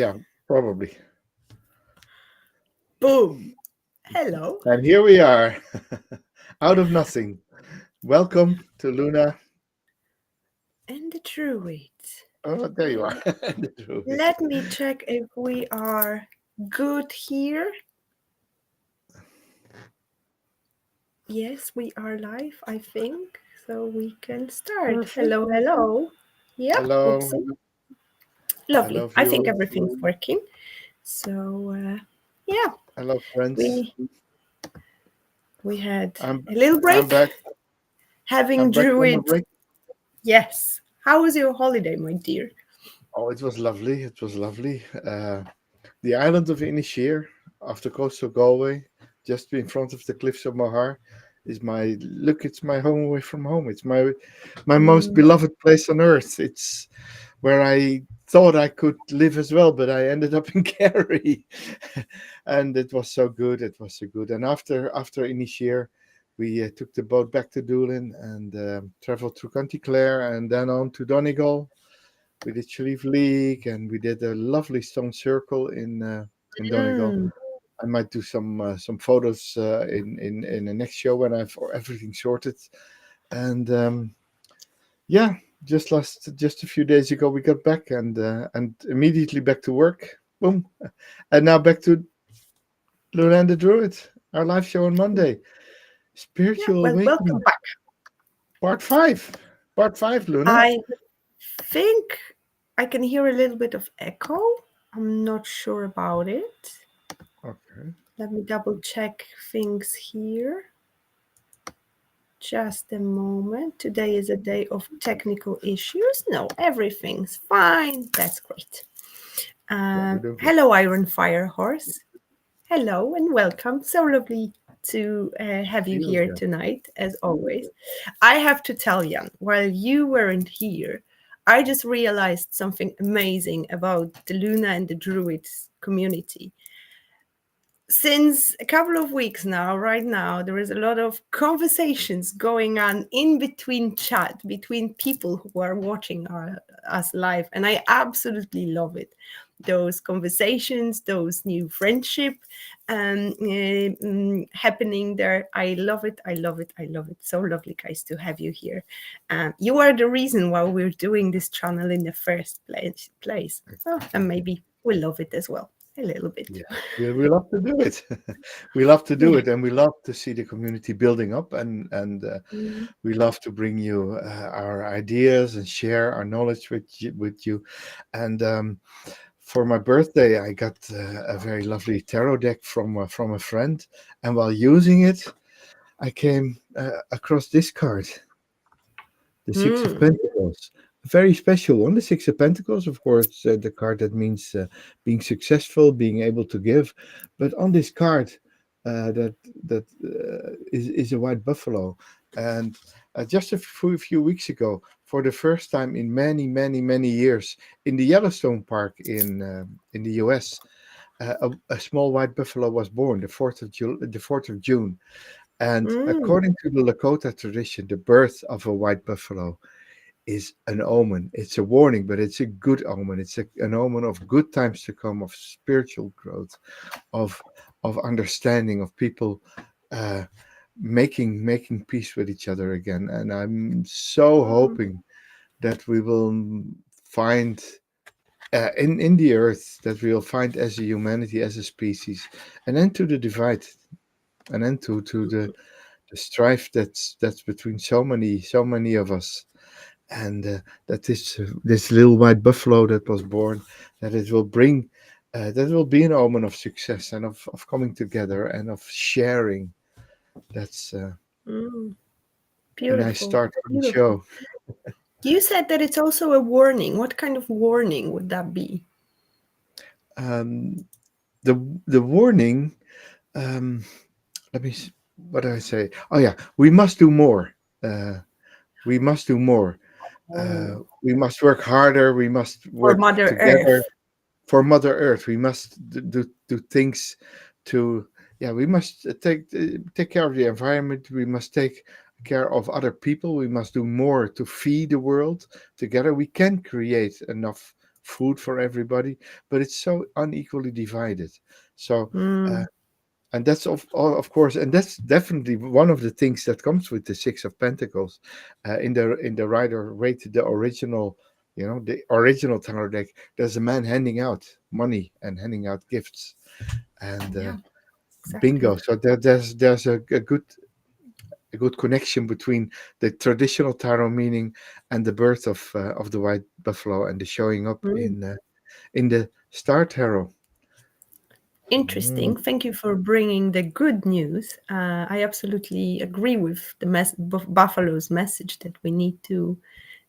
Yeah, probably. Boom. Hello. And here we are, out of nothing. Welcome to Luna. And the druid. Oh, there you are. The druid. Let me check if we are good here. Yes, we are live, I think. So we can start. Perfect. Hello, hello. Yep. Hello. Oopsie. Hello, Lovely. I think viewers. everything's working. So yeah, Hello, friends. we we had I'm a little I'm break. back. Having I'm back from a druid. break. Yes. How was your holiday, my dear? Oh, it was lovely. It was lovely. The island of Inisheer, off the coast of Galway, just in front of the cliffs of Moher, is my look. It's my home away from home. It's my most Mm, beloved place on earth. It's where I thought I could live as well, but I ended up in Kerry, and it was so good. It was so good. And after Inisheer, we took the boat back to Doolin and traveled through County Clare and then on to Donegal. We did Sharif League and we did a lovely stone circle in Donegal. mm. I might do some photos in the next show when I've everything sorted. And yeah, just a few days ago we got back and immediately back to work. Boom, and now back to Luna and the Druid, our live show on Monday, Yeah, Spiritual well, welcome Awakening, back. part five, part five, Luna. I think I can hear a little bit of echo. I'm not sure about it. Okay. Let me double check things here. Just a moment. Today is a day of technical issues. No, everything's fine. That's great. Yeah, we do good. Hello, Iron Fire Horse. Hello and welcome. So lovely to have See you you here again. tonight, as always. I have to tell you, while you weren't here, I just realized something amazing about the Luna and the Druids community. Since a couple of weeks now, right now, there is a lot of conversations going on in between chat, between people who are watching us live. And I absolutely love it. Those conversations, those new friendship happening there. I love it. I love it. I love it. So lovely, guys, to have you here. You are the reason why we're doing this channel in the first place. Oh, and maybe we love it as well, a little bit. Yeah, we love to do it. We love to do Yeah. it, and we love to see the community building up, and Mm. we love to bring you our ideas and share our knowledge with you. And for my birthday, I got a very lovely tarot deck from a friend, and while using it, I came across this card, the Six of Mm. Pentacles. A very special one, the Six of Pentacles, of course, the card that means being successful, being able to give. But on this card, that is a white buffalo. And just a few weeks ago, for the first time in many, many, many years, in the Yellowstone Park in the U.S., a small white buffalo was born, the 4th of June. And Mm. according to the Lakota tradition, the birth of a white buffalo is an omen. It's a warning, but it's a good omen. It's an omen of good times to come, of spiritual growth, of of understanding, of people uh, making peace with each other again. And I'm so Mm. hoping that we will find in the earth, that we'll find as a humanity, as a species, an end to the divide, an end to the strife that's between so many of us, and that this little white buffalo that was born, that it will bring, that will be an omen of success and of coming together and of sharing. That's Mm. a nice Beautiful. start for the Beautiful. show. You said that it's also a warning. What kind of warning would that be? um, the the warning, um, let me what do I say? Oh yeah, we must do more. We must do more. Oh, We must work harder. We must for work Mother together Earth. for Mother Earth. We must do things to, yeah. We must take care of the environment. We must take care of other people. We must do more to feed the world. Together, we can create enough food for everybody, but it's so unequally divided. So uh, Mm, and that's of course, and that's definitely one of the things that comes with the Six of Pentacles. In the Rider Waite, the original, the original tarot deck, there's a man handing out money and handing out gifts, and yeah, exactly. bingo. So there's a good connection between the traditional tarot meaning and the birth of the white buffalo and the showing up Mm. in the star tarot. Mm, Interesting. Thank you for bringing the good news. I absolutely agree with the Buffalo's message that we need to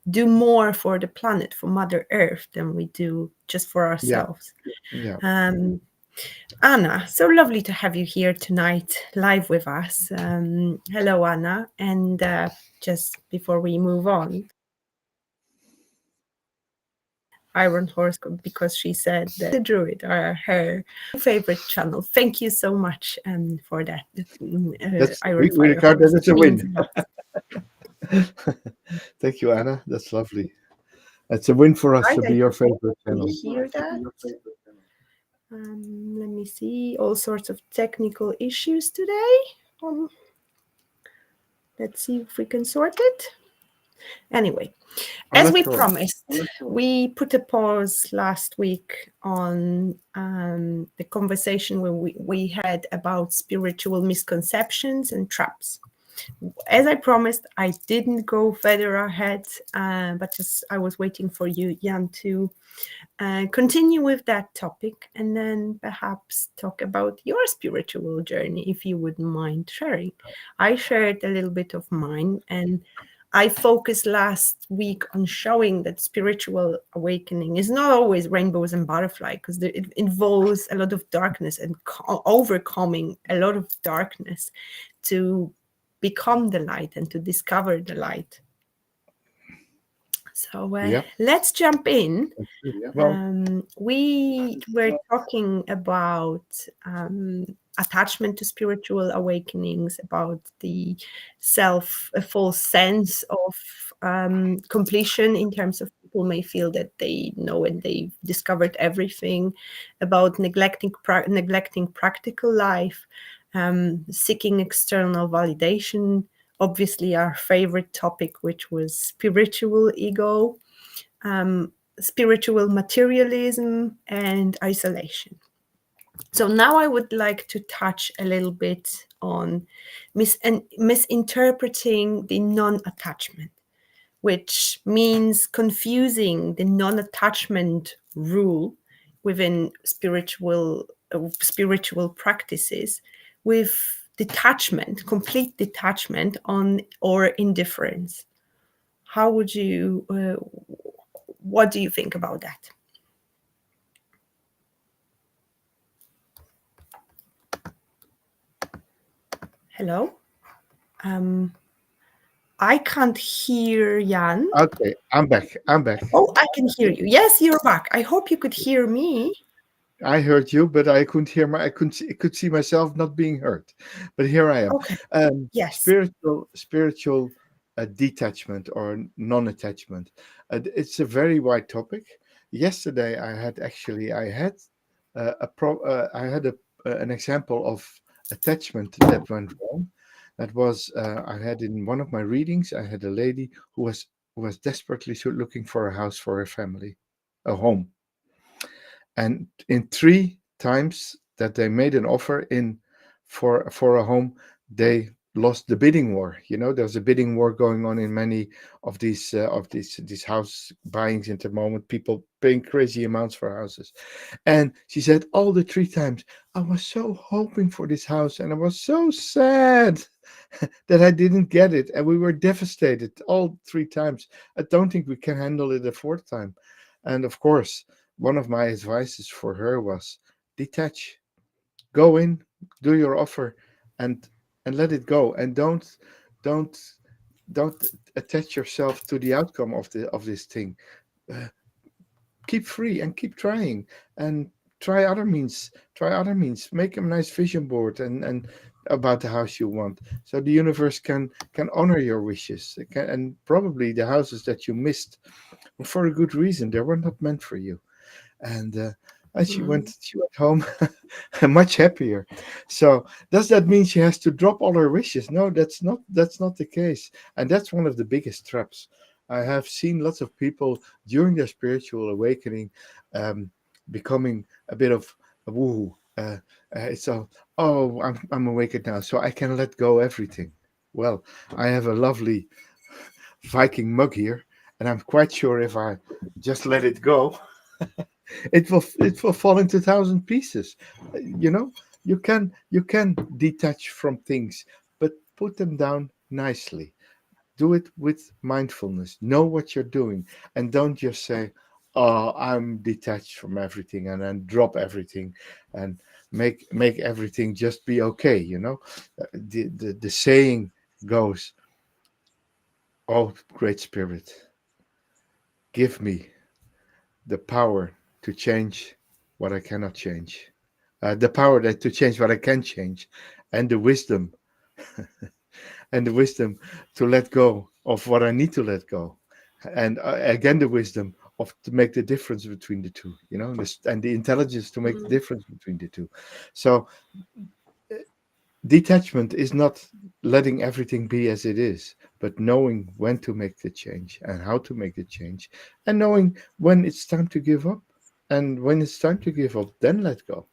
do more for the planet, for Mother Earth, than we do just for yeah, ourselves. yeah. Um, Anna, so lovely to have you here tonight, live with us. Hello, Anna. And just before we move on, Iron Horoscope, because she said that the Druid are her favorite channel. Thank you so much for that. Iron We Fire regard that Horse as a means win. a lot. Thank you, Anna. That's lovely. It's a win for us Right, to I be your hope favorite you channel. hear that. Let me see. All sorts of technical issues today. Let's see if we can sort it. Anyway, Oh, as let's we go on. promised, we put a pause last week on the conversation where we had about spiritual misconceptions and traps. As I promised, I didn't go further ahead, but just I was waiting for you, Jan, to continue with that topic and then perhaps talk about your spiritual journey, if you wouldn't mind sharing. I shared a little bit of mine, and I focused last week on showing that spiritual awakening is not always rainbows and butterflies, because it involves a lot of darkness and overcoming a lot of darkness to become the light and to discover the light. So Yeah. let's jump in. Well, We were talking about attachment to spiritual awakenings, about the a false sense of completion, in terms of people may feel that they know and they've discovered everything, about neglecting practical life, seeking external validation. Obviously, our favorite topic, which was spiritual ego, spiritual materialism, and isolation. So now I would like to touch a little bit on misinterpreting the non-attachment, which means confusing the non-attachment rule within spiritual practices with detachment, complete detachment on or indifference. How would you what do you think about that? Hello? Um, I can't hear Jan. okay, I'm back. I'm back. Oh, I can hear you. Yes, you're back. I hope you could hear me. I heard you, but I couldn't hear I could see myself not being heard. But here I am. Okay. Yes. Spiritual detachment or non-attachment. It's a very wide topic. Yesterday, I had I had an example of attachment that went wrong. That was I had in one of my readings. I had a lady who was desperately looking for a house for her family, a home, and in three times that they made an offer in for a home, they lost the bidding war. There's a bidding war going on in many of these house buyings at the moment, people paying crazy amounts for houses. And she said all the three times, I was so hoping for this house and I was so sad that I didn't get it, and we were devastated all three times. I don't think we can handle it a fourth time. And of course, one of my advices for her was detach, go in, do your offer, and let it go, and don't don't attach yourself to the outcome of this thing. Uh, Keep free and keep trying, and try other means, make a nice vision board and about the house you want, so the universe can honor your wishes, and probably the houses that you missed for a good reason. They were not meant for you. And Mm. she went home much happier. So does that mean she has to drop all her wishes? No, that's not the case. And that's one of the biggest traps. I have seen lots of people during their spiritual awakening um, becoming a bit of a woohoo. It's a, oh, I'm awakened now, so I can let go everything. Well, I have a lovely Viking mug here, and I'm quite sure if I just let it go, it will fall into thousand pieces. You know, you can detach from things, but put them down nicely. Do it with mindfulness. Know what you're doing, and don't just say, "Oh, I'm detached from everything," and then drop everything, and make everything just be okay. The saying goes, "Oh, great spirit, give me the power to change what I cannot change, the power that to change what I can change, and the wisdom and the wisdom to let go of what I need to let go, and again the wisdom of to make the difference between the two, and the intelligence to make the Mm. difference between the two." So detachment is not letting everything be as it is, but knowing when to make the change and how to make the change, and knowing when it's time to give up. And when it's time to give up, then let go.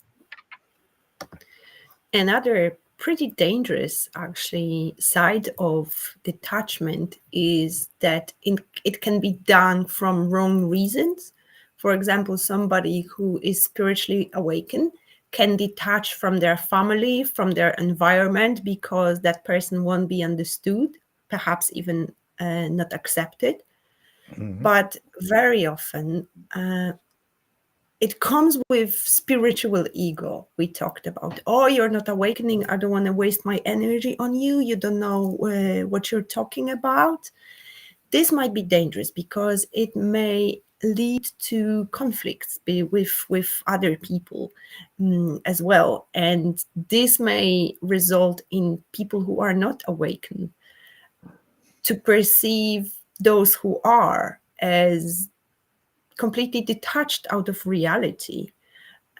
Another pretty dangerous, actually, side of detachment is that it can be done from wrong reasons. For example, somebody who is spiritually awakened can detach from their family, from their environment, because that person won't be understood, perhaps even not accepted. Mhm. But very often, it comes with spiritual ego we talked about. Oh, you're not awakening, I don't want to waste my energy on you, you don't know what you're talking about. This might be dangerous because it may lead to conflicts with other people, as well, and this may result in people who are not awakened to perceive those who are as completely detached out of reality.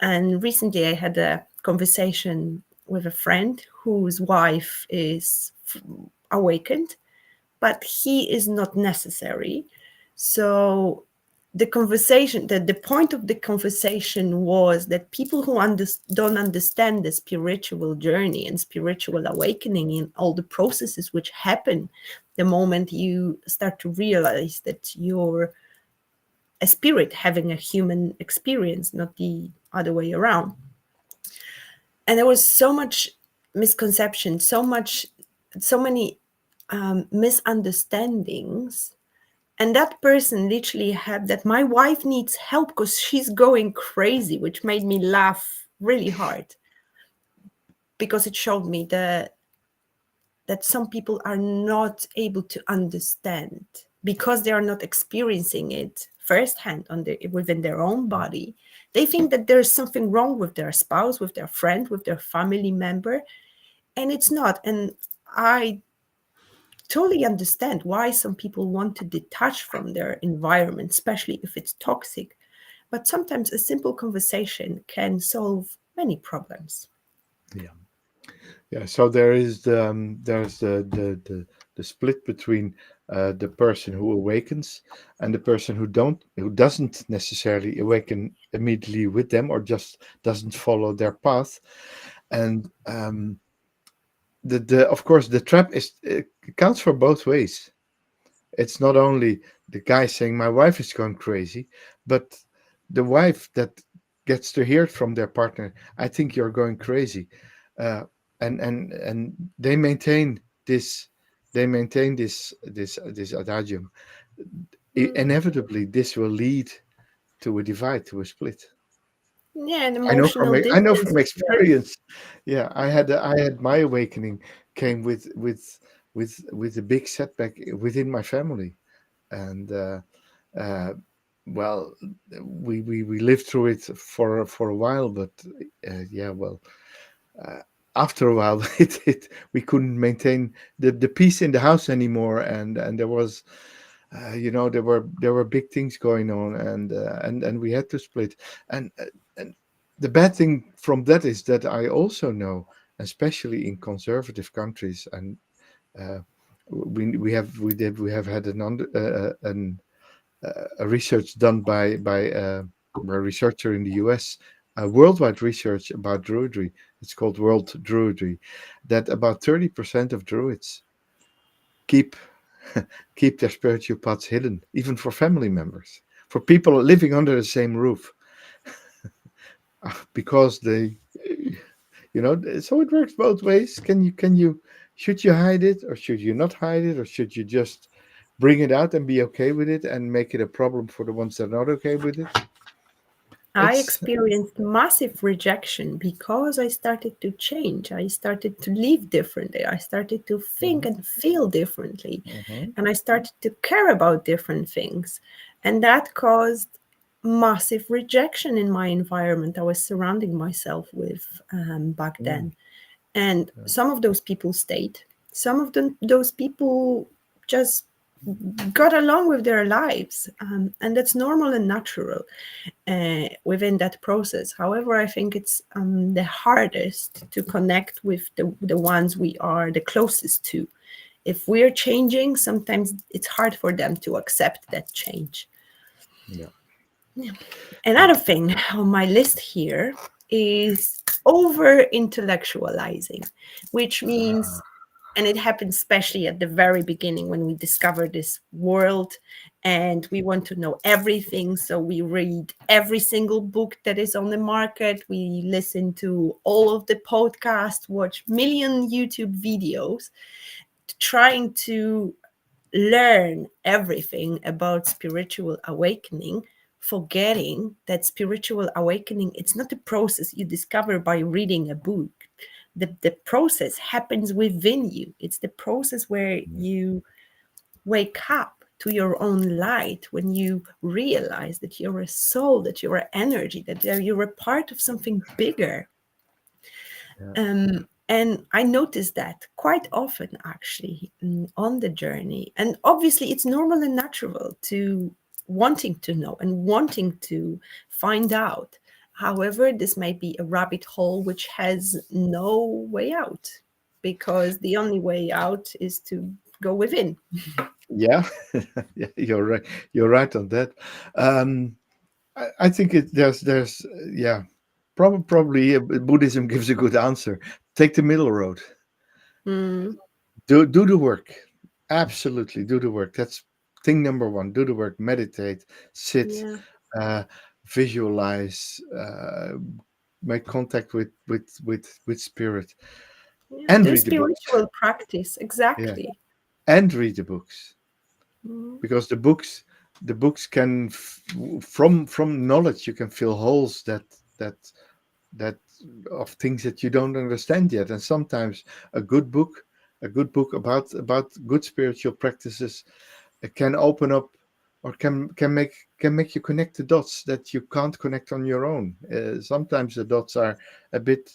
And recently, I had a conversation with a friend whose wife is awakened, but he is not necessary. So the point of the conversation was that people who don't understand the spiritual journey and spiritual awakening in all the processes which happen the moment you start to realize that you're a spirit having a human experience, not the other way around. And there was so much misconception, so many misunderstandings. And that person literally had that my wife needs help because she's going crazy, which made me laugh really hard because it showed me that some people are not able to understand because they are not experiencing it firsthand within their own body. They think that there's something wrong with their spouse, with their friend, with their family member, and it's not. And I totally understand why some people want to detach from their environment, especially if it's toxic. But sometimes a simple conversation can solve many problems. Yeah. Yeah, so there's the split between the person who awakens and the person who doesn't necessarily awaken immediately with them, or just doesn't follow their path. And the of course the trap is, it counts for both ways. It's not only the guy saying my wife is going crazy, but the wife that gets to hear it from their partner, "I think you're going crazy," uh, and this they maintain this adagium. Mm. Inevitably, this will lead to a divide, to a split. Yeah, and I know from emotional I know distance from as well. experience. Yeah, I had my awakening came with a big setback within my family, and uh, well, we lived through it for a while, but yeah, well, uh, after a while, we couldn't maintain the peace in the house anymore, and there was there were big things going on, and we had to split. And the bad thing from that is that I also know, especially in conservative countries, and uh, we have had a research done by a researcher in the US, worldwide research about Druidry. It's called World Druidry. That about 30% of Druids keep keep their spiritual paths hidden, even for family members, for people living under the same roof, because so it works both ways. Can you should you hide it, or should you not hide it, or should you just bring it out and be okay with it and make it a problem for the ones that are not okay with it? I It's experienced massive rejection because I started to change. I started to live differently. I started to think Mhm, and feel differently. mhm, And I started to care about different things. And that caused massive rejection in my environment I was surrounding myself with back yeah, then. And yeah, some of those people stayed. Some of those people just got along with their lives. And that's normal and natural within that process. However, I think it's the hardest to connect with the ones we are the closest to. If we're changing, sometimes it's hard for them to accept that change. yeah, Yeah. yeah. Another thing on my list here is over intellectualizing, which means, and it happens especially at the very beginning when we discover this world and we want to know everything. So we read every single book that is on the market, we listen to all of the podcasts, watch million YouTube videos, trying to learn everything about spiritual awakening, forgetting that spiritual awakening, it's not a process you discover by reading a book. The process happens within you. It's the process where Yeah. you wake up to your own light, when you realize that you're a soul, that you're an energy, that you're a part of something bigger. Yeah. And I noticed that quite often, actually, on the journey. And obviously, it's normal and natural to wanting to know and wanting to find out. However, this might be a rabbit hole which has no way out, because the only way out is to go within. Yeah, yeah, you're right. You're right on that. Um, I think there's yeah, probably Buddhism gives a good answer. Take the middle road. Mm, Do the work. Absolutely, do the work. That's thing number one. Do the work. Meditate. Sit. yeah, Uh, Visualize. Make contact with spirit, yeah. and Do read the books. spiritual practice, Yeah, exactly. and read the books, Mm, because the books can from knowledge you can fill holes that that of things that you don't understand yet. And sometimes a good book about good spiritual practices can open up, or can make you connect the dots that you can't connect on your own. Sometimes the dots are a bit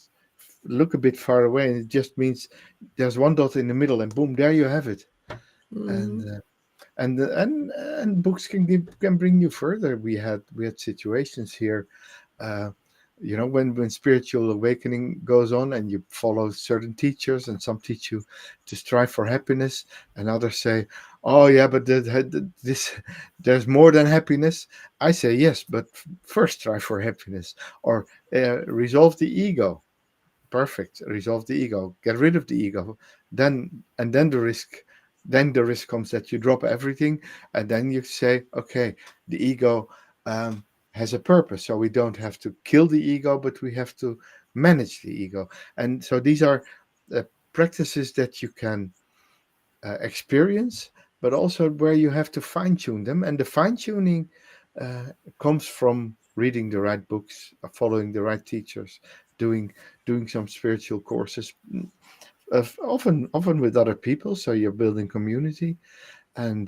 look a bit far away, and it just means there's one dot in the middle, and boom, there you have it. And mm, books can bring you further. We had situations here, uh, when spiritual awakening goes on, and you follow certain teachers, and some teach you to strive for happiness, and others say, oh yeah, but this there's more than happiness. I say yes, but first strive for happiness, or resolve the ego. Perfect. Resolve the ego, get rid of the ego, then the risk comes that you drop everything, and then you say, okay, the ego has a purpose, so we don't have to kill the ego, but we have to manage the ego. And so these are practices that you can experience, but also where you have to fine tune them. And the fine tuning uh, comes from reading the right books, following the right teachers, doing doing some spiritual courses, often with other people. So you're building community, and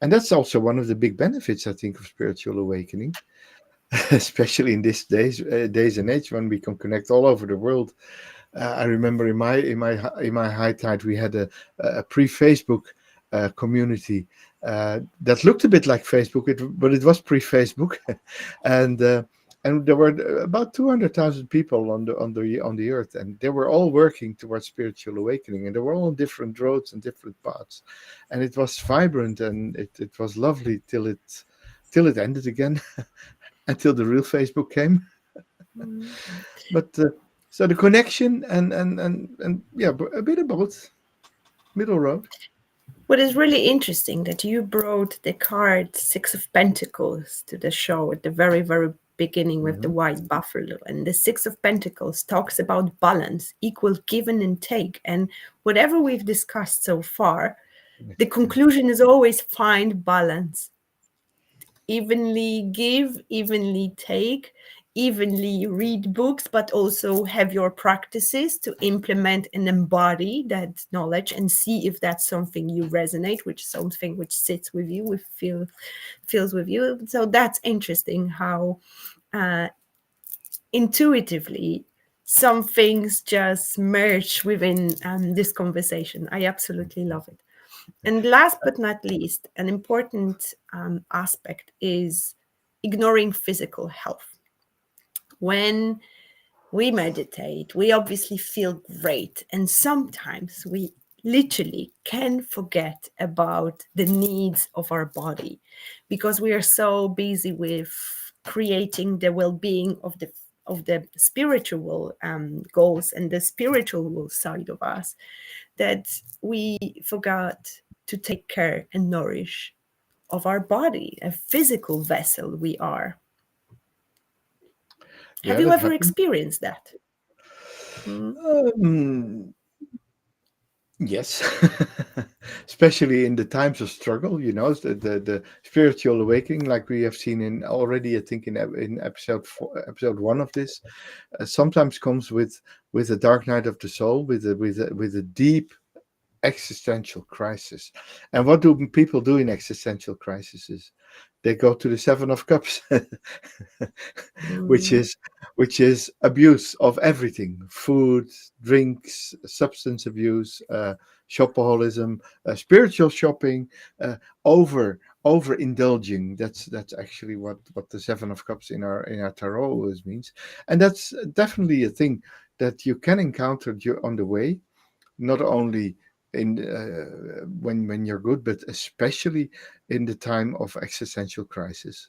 that's also one of the big benefits, I think, of spiritual awakening, especially in this days and age when we can connect all over the world. I remember in my high tide we had a pre-Facebook community, that looked a bit like Facebook, but it was pre-Facebook, and there were about 200,000 people on the earth, and they were all working towards spiritual awakening, and they were all on different roads and different paths, and it was vibrant, and it was lovely till it ended again, until the real Facebook came. Mm. But so the connection and yeah, a bit of both, middle road. What is really interesting that you brought the card Six of Pentacles to the show at the very, very beginning with the Mhm. white buffalo. And the Six of Pentacles talks about balance, equal give and take. And whatever we've discussed so far, the conclusion is always find balance. Evenly give, evenly take, evenly read books, but also have your practices to implement and embody that knowledge and see if that's something you resonate, which is something which sits with you, with feels with you. So that's interesting how uh, intuitively some things just merge within this conversation. I absolutely love it. And last but not least, an important aspect is ignoring physical health. When we meditate, we obviously feel great. And sometimes we literally can forget about the needs of our body because we are so busy with creating the well-being of the spiritual goals and the spiritual side of us, that we forgot to take care and nourish of our body, a physical vessel we are. Have Yeah, you that ever happened. experienced that? Mm. Um, yes, especially in the times of struggle, the spiritual awakening, like we have seen in already, I think in episode 1 of this, sometimes comes with a dark night of the soul, with a deep existential crisis. And what do people do in existential crises? They go to the Seven of Cups, which Mm. is which is abuse of everything: food, drinks, substance abuse, shopaholism, spiritual shopping, overindulging. That's actually what the Seven of Cups in our tarot always means, and that's definitely a thing that you can encounter on the way, not only in when you're good, but especially in the time of existential crisis.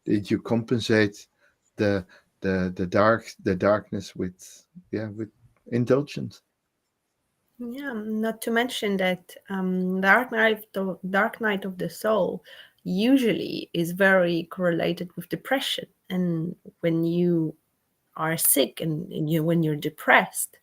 Did you compensate the the darkness with, yeah, with indulgence? Yeah, not to mention that Dark Night of the Soul usually is very correlated with depression. And when you are sick and when you're depressed,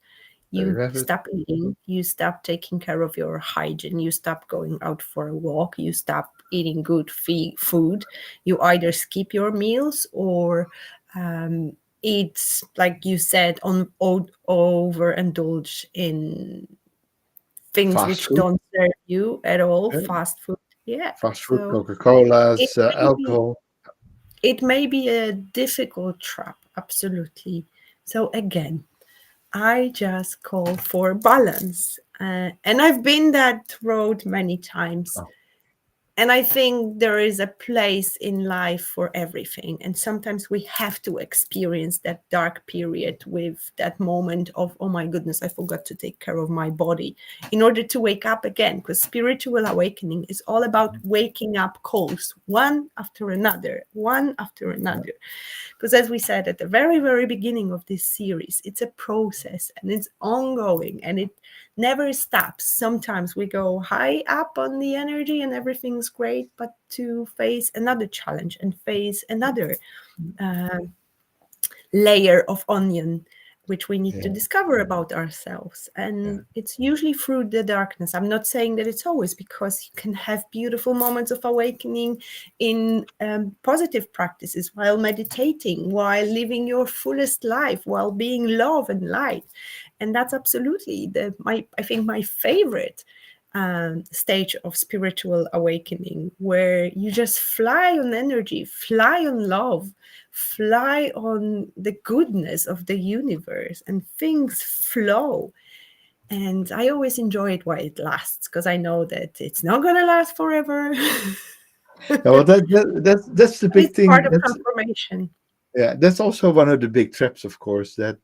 There you you have it. stop eating, you stop taking care of your hygiene, you stop going out for a walk, you stop eating good food, you either skip your meals or um, eat, like you said, overindulge in things Fast which food, don't serve you at all, yeah. fast food. Yeah. Fast food, So it Coca-Colas, may be alcohol. it may be a difficult trap, absolutely. So again, I just call for balance. And I've been that road many times. Oh, And I think there is a place in life for everything. And sometimes we have to experience that dark period with that moment of, oh my goodness, I forgot to take care of my body in order to wake up again. Because spiritual awakening is all about waking up calls, one after another, one after yeah. another. Because as we said at the very, very beginning of this series, it's a process and it's ongoing and it never stops. Sometimes we go high up on the energy and everything's great, but to face another challenge and face another uh, layer of onion which we need to Yeah. discover about ourselves. Yeah. And it's usually through the darkness. I'm not saying that it's always, because you can have beautiful moments of awakening in positive practices, while meditating, while living your fullest life, while being love and light. And that's absolutely I think my favorite stage of spiritual awakening, where you just fly on energy, fly on love, fly on the goodness of the universe, and things flow. And I always enjoy it while it lasts, because I know that it's not going to last forever. No, well, that's the But big it's part thing. of transformation. Yeah, that's also one of the big traps, of course. That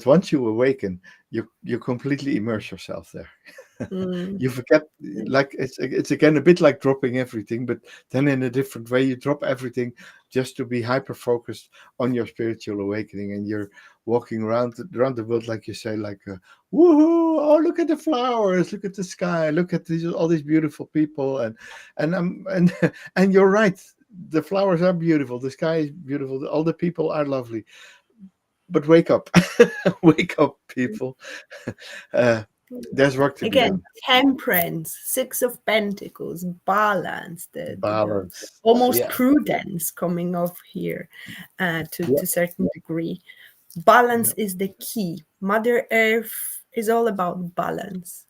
once you awaken, you completely immerse yourself there. Mm, You forget, like it's again a bit like dropping everything, but then in a different way. You drop everything just to be hyper focused on your spiritual awakening, and you're walking around the world, like you say, like woohoo! Oh, look at the flowers, look at the sky, look at all these beautiful people, and and you're right. The flowers are beautiful, the sky is beautiful, all the people are lovely. But wake up, wake up, people. Uh, there's work to be Again, done. temperance, Six of Pentacles, balance, the Balance. almost Yeah. prudence coming off here, Yeah. to certain degree. Balance Yeah. is the key. Mother Earth is all about balance.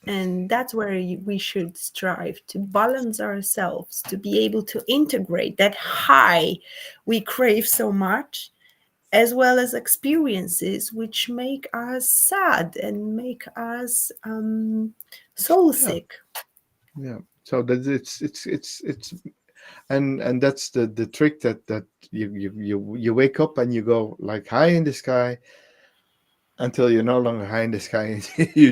And that's where we should strive to balance ourselves, to be able to integrate that high we crave so much, as well as experiences which make us sad and make us soul Yeah. sick. Yeah. So that it's and that's the trick that you wake up and you go like high in the sky until you're no longer high in the sky and you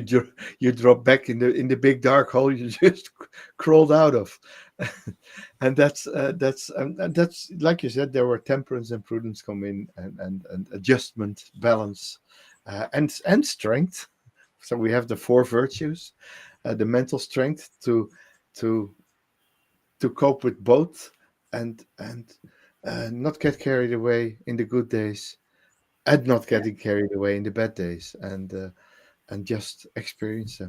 drop back in the big dark hole you just crawled out of. And that's like you said, there were temperance and prudence come in, and adjustment, balance, and strength. So we have the four virtues, the mental strength to cope with both, and not get carried away in the good days, and not Yeah, getting carried away in the bad days, and just experience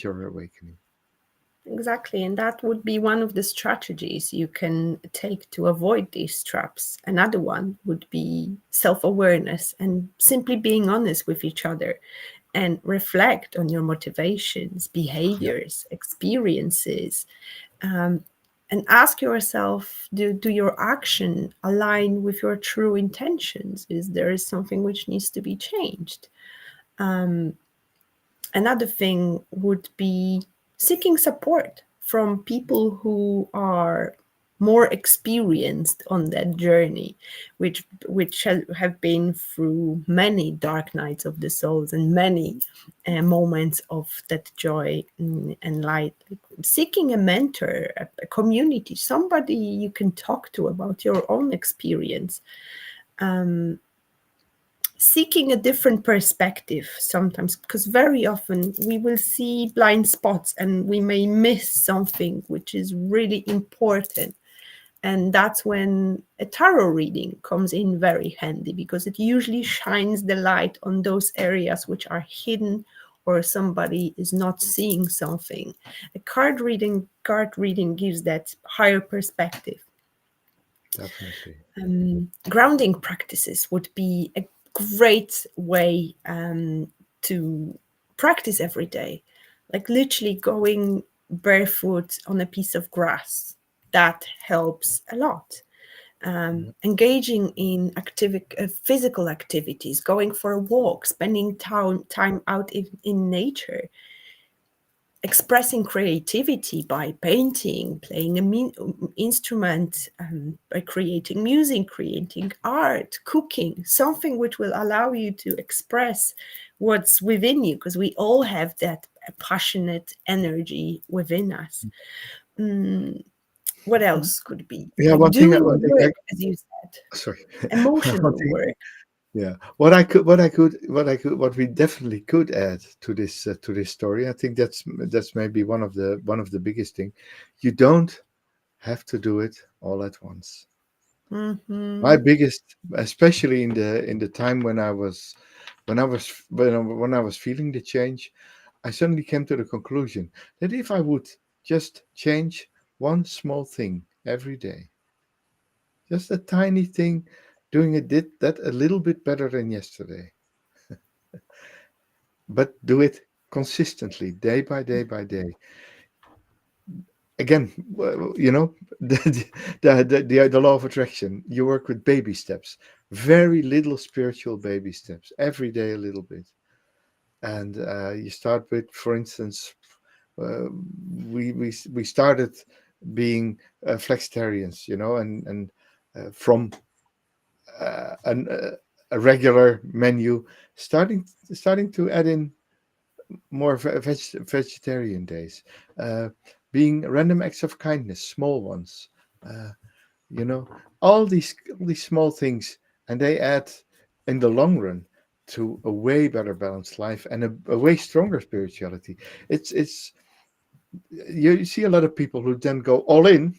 your awakening. exactly. And that would be one of the strategies you can take to avoid these traps. Another one would be self awareness and simply being honest with each other and reflect on your motivations, Yeah. behaviors, experiences, um, and ask yourself, do your action align with your true intentions? Is there something which needs to be changed? Um, Another thing would be seeking support from people who are more experienced on that journey, which have been through many dark nights of the souls and many moments of that joy and light. Seeking a mentor, a community, somebody you can talk to about your own experience. Um, Seeking a different perspective sometimes, because very often we will see blind spots and we may miss something which is really important. And that's when a tarot reading comes in very handy, because it usually shines the light on those areas which are hidden, or somebody is not seeing something. A card reading gives that higher perspective. Definitely. Grounding practices would be a great way to practice every day, like literally going barefoot on a piece of grass. That helps a lot. Yeah. Engaging in physical activities, going for a walk, spending time out in nature, expressing creativity by painting, playing an instrument, by creating music, creating art, cooking, something which will allow you to express what's within you, because we all have that passionate energy within us. Mm, what else could be? Yeah. Like doing One thing work, as you said, sorry. One emotional thing. work. Yeah. What we definitely could add to this story. I think that's maybe one of the biggest thing. You don't have to do it all at once. My Hmm. biggest, especially in the time when I was feeling the change, I suddenly came to the conclusion that if I would just change one small thing every day, just a tiny thing, doing it did that a little bit better than yesterday, but do it consistently, day by day by day. Again, the law of attraction. You work with baby steps, very little spiritual baby steps every day, a little bit. and you start with, for instance, uh, we started being flexitarians, and from a regular menu, starting to add in more vegetarian days, uh, being random acts of kindness, small ones, uh, you know, all these small things, and they add in the long run to a way better balanced life and a way stronger spirituality. It's you see a lot of people who then go all in.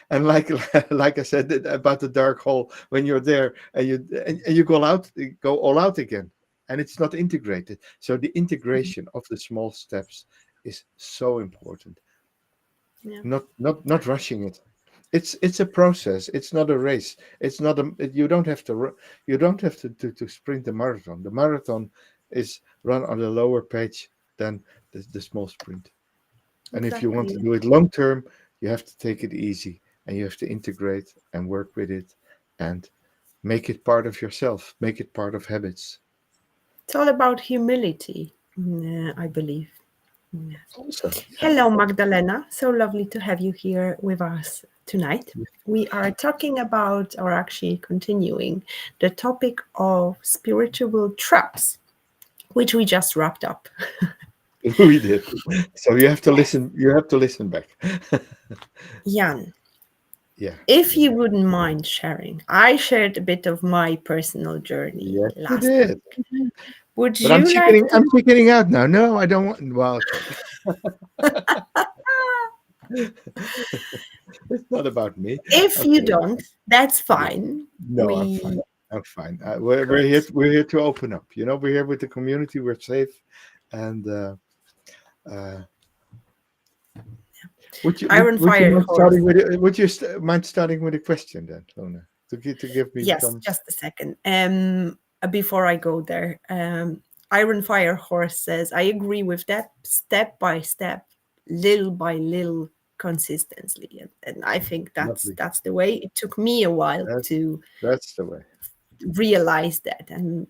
And like I said about the dark hole, when you're there and you go all out again, and it's not integrated. So the integration of the small steps is so important. Yeah, Not rushing it. It's a process. It's not a race. It's not a you don't have to you don't have to sprint the marathon. The marathon is run on the lower page than the small sprint. And if you want to exactly. do it long term, you have to take it easy, and you have to integrate and work with it and make it part of yourself, make it part of habits. It's all about humility, I believe. Yes. Also, yeah. Hello, Magdalena. So lovely to have you here with us tonight. We are talking about, or actually continuing, the topic of spiritual traps, which we just wrapped up. We did. So you have to Yes. listen. You have to listen back. Jan, Yeah. if you wouldn't mind sharing, I shared a bit of my personal journey Yes, you last did. week. Would But I'm you like chickening. to? I'm chickening out now. No, I don't want. Well, okay. It's not about me. If you Okay. don't, that's Yeah. fine. No, I'm fine. We I'm fine. We're here. good. We're here to open up. We're here with the community. We're safe, and uh, would you Iron would you Fire mind Horse. starting with mind starting with a question then, Lona, to give me Yes, some. just a second. Before I go there, Iron Fire Horse says, I agree with that, step by step, little by little, consistently. And I think Lovely. that's the way. It took me a while That, to that's the way. realize that. And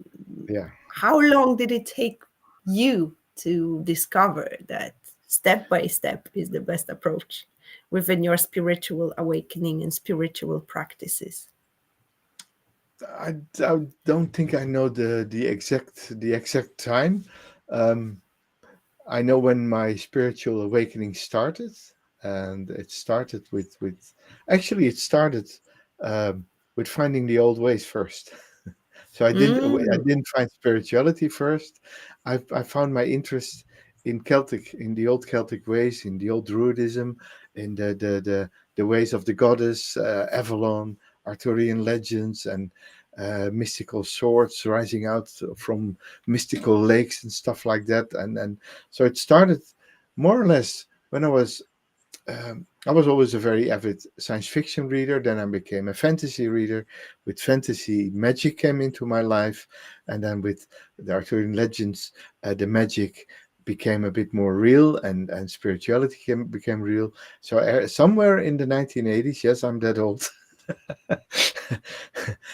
Yeah. how long did it take you to discover that step by step is the best approach within your spiritual awakening and spiritual practices? I don't think I know the exact time. Um, I know when my spiritual awakening started, and it started with actually it started um, with finding the old ways first. So I Mm. didn't find spirituality first. I found my interest in the old Celtic ways, in the old Druidism, in the ways of the goddess, Avalon, Arthurian legends, and mystical swords rising out from mystical lakes and stuff like that. And so it started more or less when I was always a very avid science fiction reader. Then I became a fantasy reader. With fantasy, magic came into my life, and then with the Arthurian legends, the magic became a bit more real, and spirituality became real. So somewhere in the 1980s, yes, I'm that old.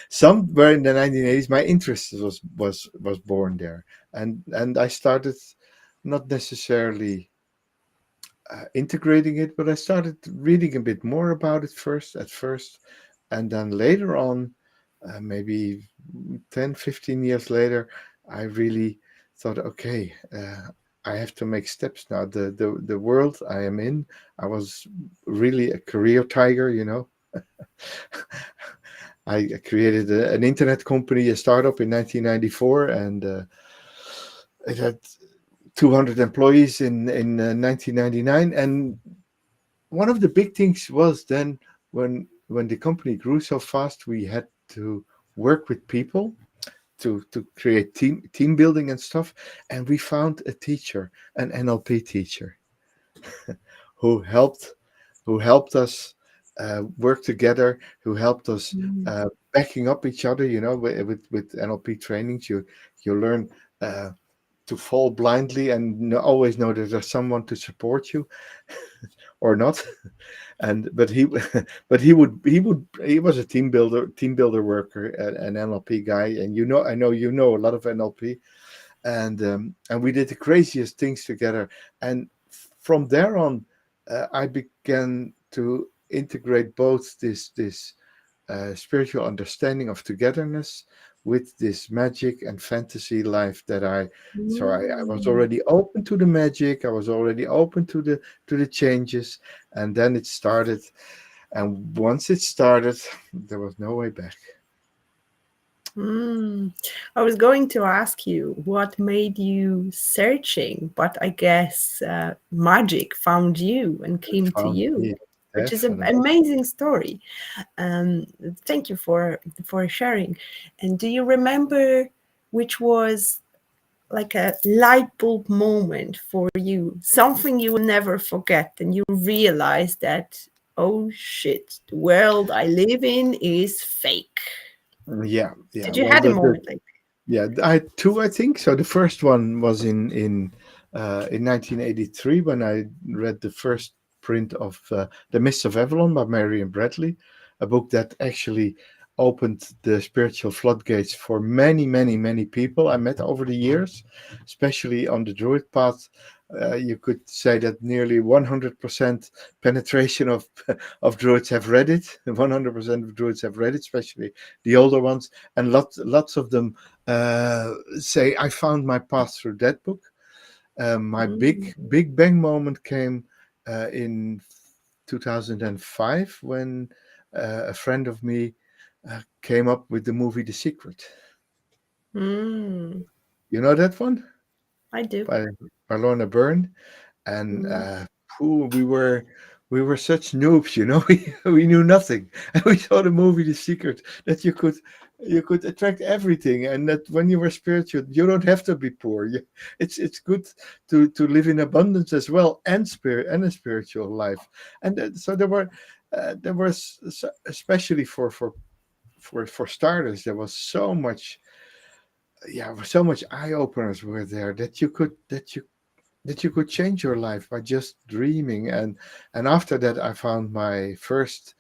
Somewhere in the 1980s, my interest was born there, and I started not necessarily integrating it, but I started reading a bit more about it first, and then later on, maybe 10, 15 years later, I really thought, okay, I have to make steps now. The world I am in, I was really a career tiger. I created an internet company, a startup in 1994, and it had 200 employees in 1999. And one of the big things was then when the company grew so fast, we had to work with people to create team building and stuff. And we found a teacher, an NLP teacher, who helped who helped us work together, who helped us Mm. backing up each other. With NLP trainings, you learn to fall blindly and always know that there's someone to support you or not. And but he but he was a team builder worker, an NLP guy. And I know a lot of NLP. and we did the craziest things together. And from there on, I began to integrate both this spiritual understanding of togetherness with this magic and fantasy life that I was Mm. already open to the magic. I was already open to the changes, and then it started. And once it started, there was no way back. Mm. I was going to ask you what made you searching, but I guess magic found you and came to Found you, me, which is an definitely. amazing story. Um, Thank you for sharing. And do you remember which was like a light bulb moment for you, something you will never forget, and you realize that, oh shit, the world I live in is fake? Yeah, yeah. Did you Well, had a moment like yeah, I had two, I think. So the first one was in 1983 when I read the first print of The Mists of Avalon by Marion Bradley, a book that actually opened the spiritual floodgates for many, many, many people I met over the years, especially on the Druid path. You could say that nearly 100% penetration of Druids have read it. 100% of Druids have read it, especially the older ones, and lots of them say I found my path through that book. My mm, big bang moment came in 2005 when a friend of me came up with the movie The Secret. mm, You know that one I do. by Lorna Byrne, and Mm, we were such noobs, you know. We knew nothing, and we saw the movie The Secret, that you could attract everything, and that when you were spiritual, you don't have to be poor. It's good to live in abundance as well, and spirit and a spiritual life. And so there was especially for starters, there was so much, yeah, so much eye openers were there that you could change your life by just dreaming. And after that, I found my first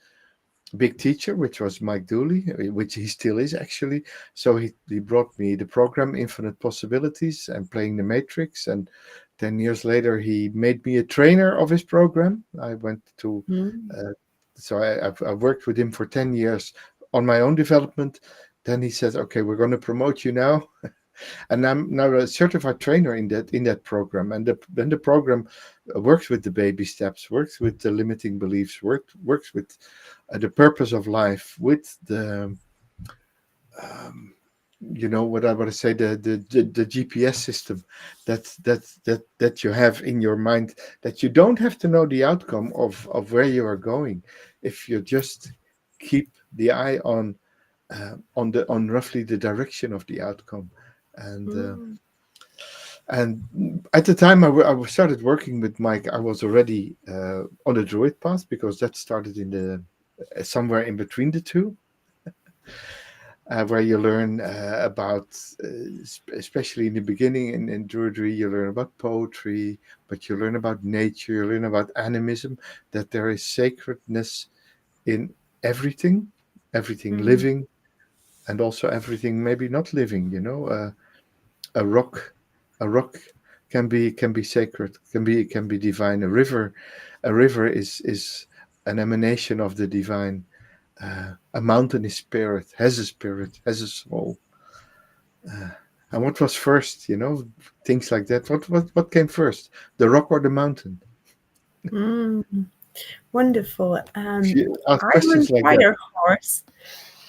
big teacher, which was Mike Dooley, which he still is actually. So he brought me the program Infinite Possibilities and Playing the Matrix. And 10 years later, he made me a trainer of his program. I went to mm, uh, so I worked with him for 10 years on my own development. Then he said, okay, we're going to promote you now, and I'm now a certified trainer in that program. And then the program works with the baby steps, works with the limiting beliefs, works with the purpose of life, with the um, what I want to say, the GPS system that you have in your mind, that you don't have to know the outcome of where you are going if you just keep the eye on roughly the direction of the outcome. and uh, mm, and at the time I started working with Mike, I was already on the Druid path, because that started in the somewhere in between the two, where you learn about, especially in the beginning in Druidry, you learn about poetry, but you learn about nature, you learn about animism, that there is sacredness in everything, everything mm, living, and also everything maybe not living. A rock, a rock can be sacred, can be divine. A river is an emanation of the divine. A mountain is spirit, has a soul. Uh, and what was first? Things like that. What came first, the rock or the mountain? mm. Wonderful. If you ask Iron questions like that, Firehorse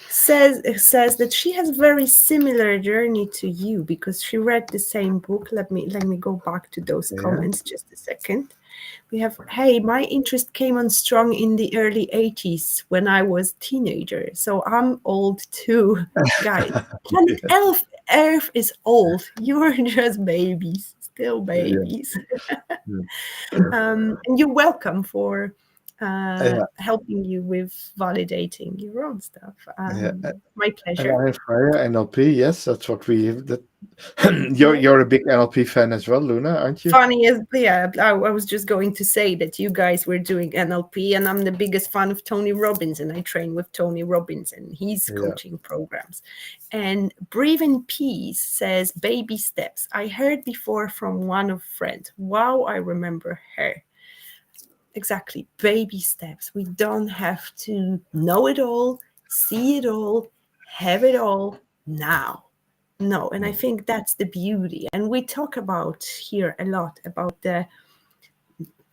says that she has very similar journey to you because she read the same book. Let me go back to those yeah. comments just a second. We have, hey, my interest came on strong in the early 80s when I was teenager. So I'm old too, guys. Planet Earth is old. You're just babies, still Yeah, babies. yeah, And you're welcome for yeah, helping you with validating your own stuff. yeah. My And pleasure. I have fire NLP. Yes, that's what we that You're a big NLP fan as well, Luna, aren't you? Funny as, yeah, I was just going to say that you guys were doing NLP, and I'm the biggest fan of Tony Robbins, and I train with Tony Robbins and his Yeah. coaching programs. And Breathe in Peace says baby steps. I heard before from one of friends. Wow, I remember her. Exactly, baby steps. We don't have to know it all, see it all, have it all now. No, and I think that's the beauty. And we talk about here a lot about the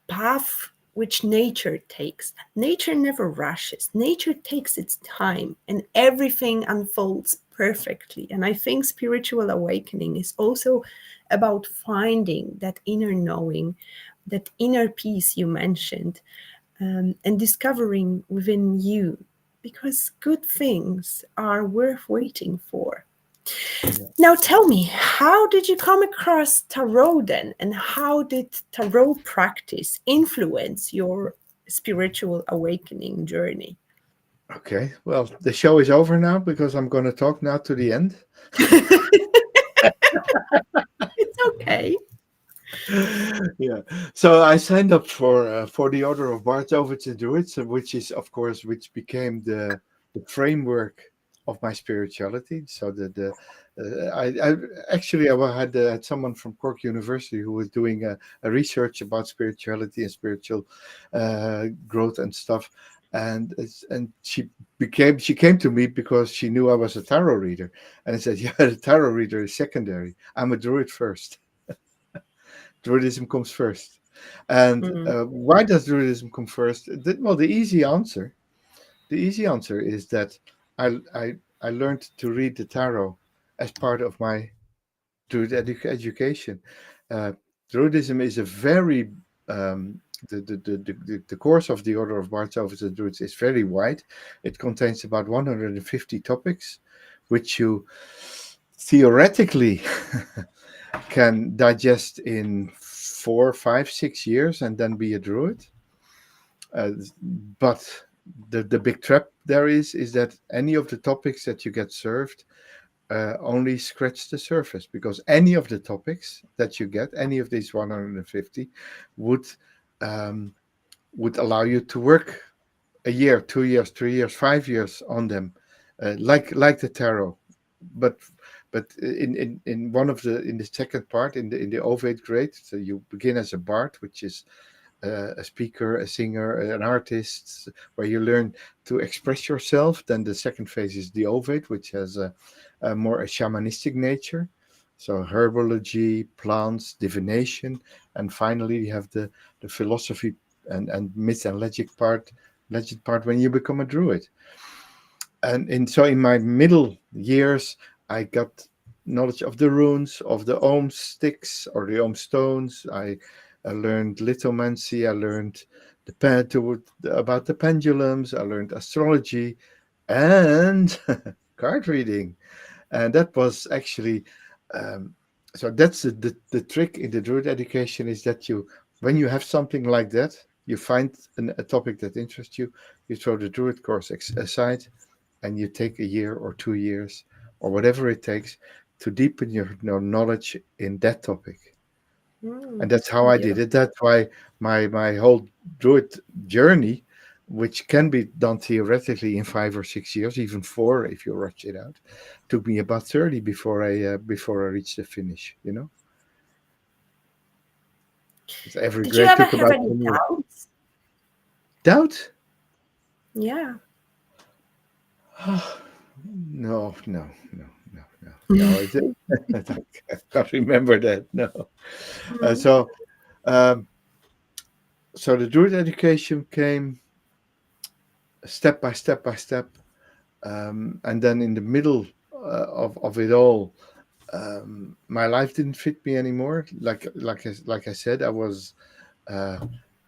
path which nature takes. Nature never rushes, nature takes its time, and everything unfolds perfectly. And I think spiritual awakening is also about finding that inner knowing, that inner peace you mentioned, and discovering within you, because good things are worth waiting for. Now tell me, how did you come across tarot then? And how did tarot practice influence your spiritual awakening journey? Okay. Well, the show is over now because I'm going to talk now to the end. It's okay. Yeah. So I signed up for the Order of Barthovens and Druids, which is, of course, which became the framework of my spirituality. So I actually had someone from Cork University who was doing a research about spirituality and spiritual growth and stuff. And she came to me because she knew I was a tarot reader, and I said, yeah, the tarot reader is secondary. I'm a druid first. Druidism comes first. And Mm. why does Druidism come first? Well, the easy answer is that I learned to read the tarot as part of my Druid education. Uh, Druidism is a very the course of the Order of Barthovens and Druids is very wide. It contains about 150 topics, which you theoretically can digest in 4, 5, 6 years and then be a druid. But the big trap there is that any of the topics that you get served only scratch the surface, because any of the topics that you get, any of these 150, would um, would allow you to work a year, 2 years, 3 years, 5 years on them, like the tarot. But in one of the second part in the Ovate grade, so you begin as a bard, which is a speaker, a singer, an artist, where you learn to express yourself. Then the second phase is the Ovate, which has a more a shamanistic nature. So herbology, plants, divination, and finally you have the philosophy and myth and legend part when you become a druid. And so in my middle years, I got knowledge of the runes, of the Ohm sticks or the Ohm stones. I learned lithomancy. I learned about the pendulums. I learned astrology and card reading. And that was actually um, so. That's the trick in the Druid education, is that when you have something like that, you find a topic that interests you. You throw the Druid course aside, and you take a year or 2 years or whatever it takes to deepen your knowledge in that topic. And that's how I did Beautiful. it. That's why my whole druid journey, which can be done theoretically in 5 or 6 years, even 4 if you rush it out, took me about 30 before I reached the finish. So every Did you grade ever took have about any 10 years. doubts? Doubt? Yeah. No, no, no, no, no, no. I can't remember that. No. Uh, Mm. so, um, so the Druid education came step by step by step, and then in the middle of it all, my life didn't fit me anymore. Like I said, I was uh,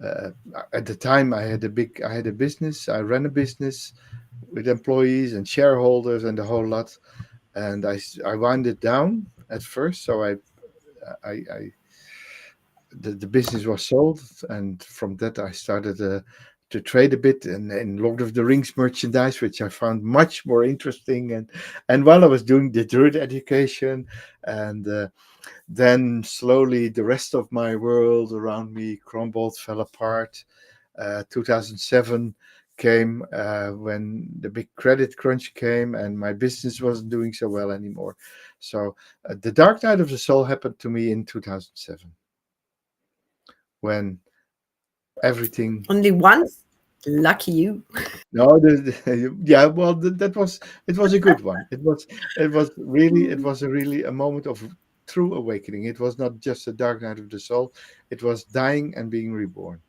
uh, at the time I had a business. I ran a business with employees and shareholders and the whole lot, and I wound it down at first. So I the business was sold, and from that I started to trade a bit in Lord of the Rings merchandise, which I found much more interesting. And while I was doing the Druid education, and then slowly the rest of my world around me crumbled, fell apart. 2007 came when the big credit crunch came, and my business wasn't doing so well anymore. So the dark night of the soul happened to me in 2007 when everything. Only once? Lucky you. No, yeah, well, that was, it was a good one. It was a really a moment of true awakening. It was not just a dark night of the soul. It was dying and being reborn,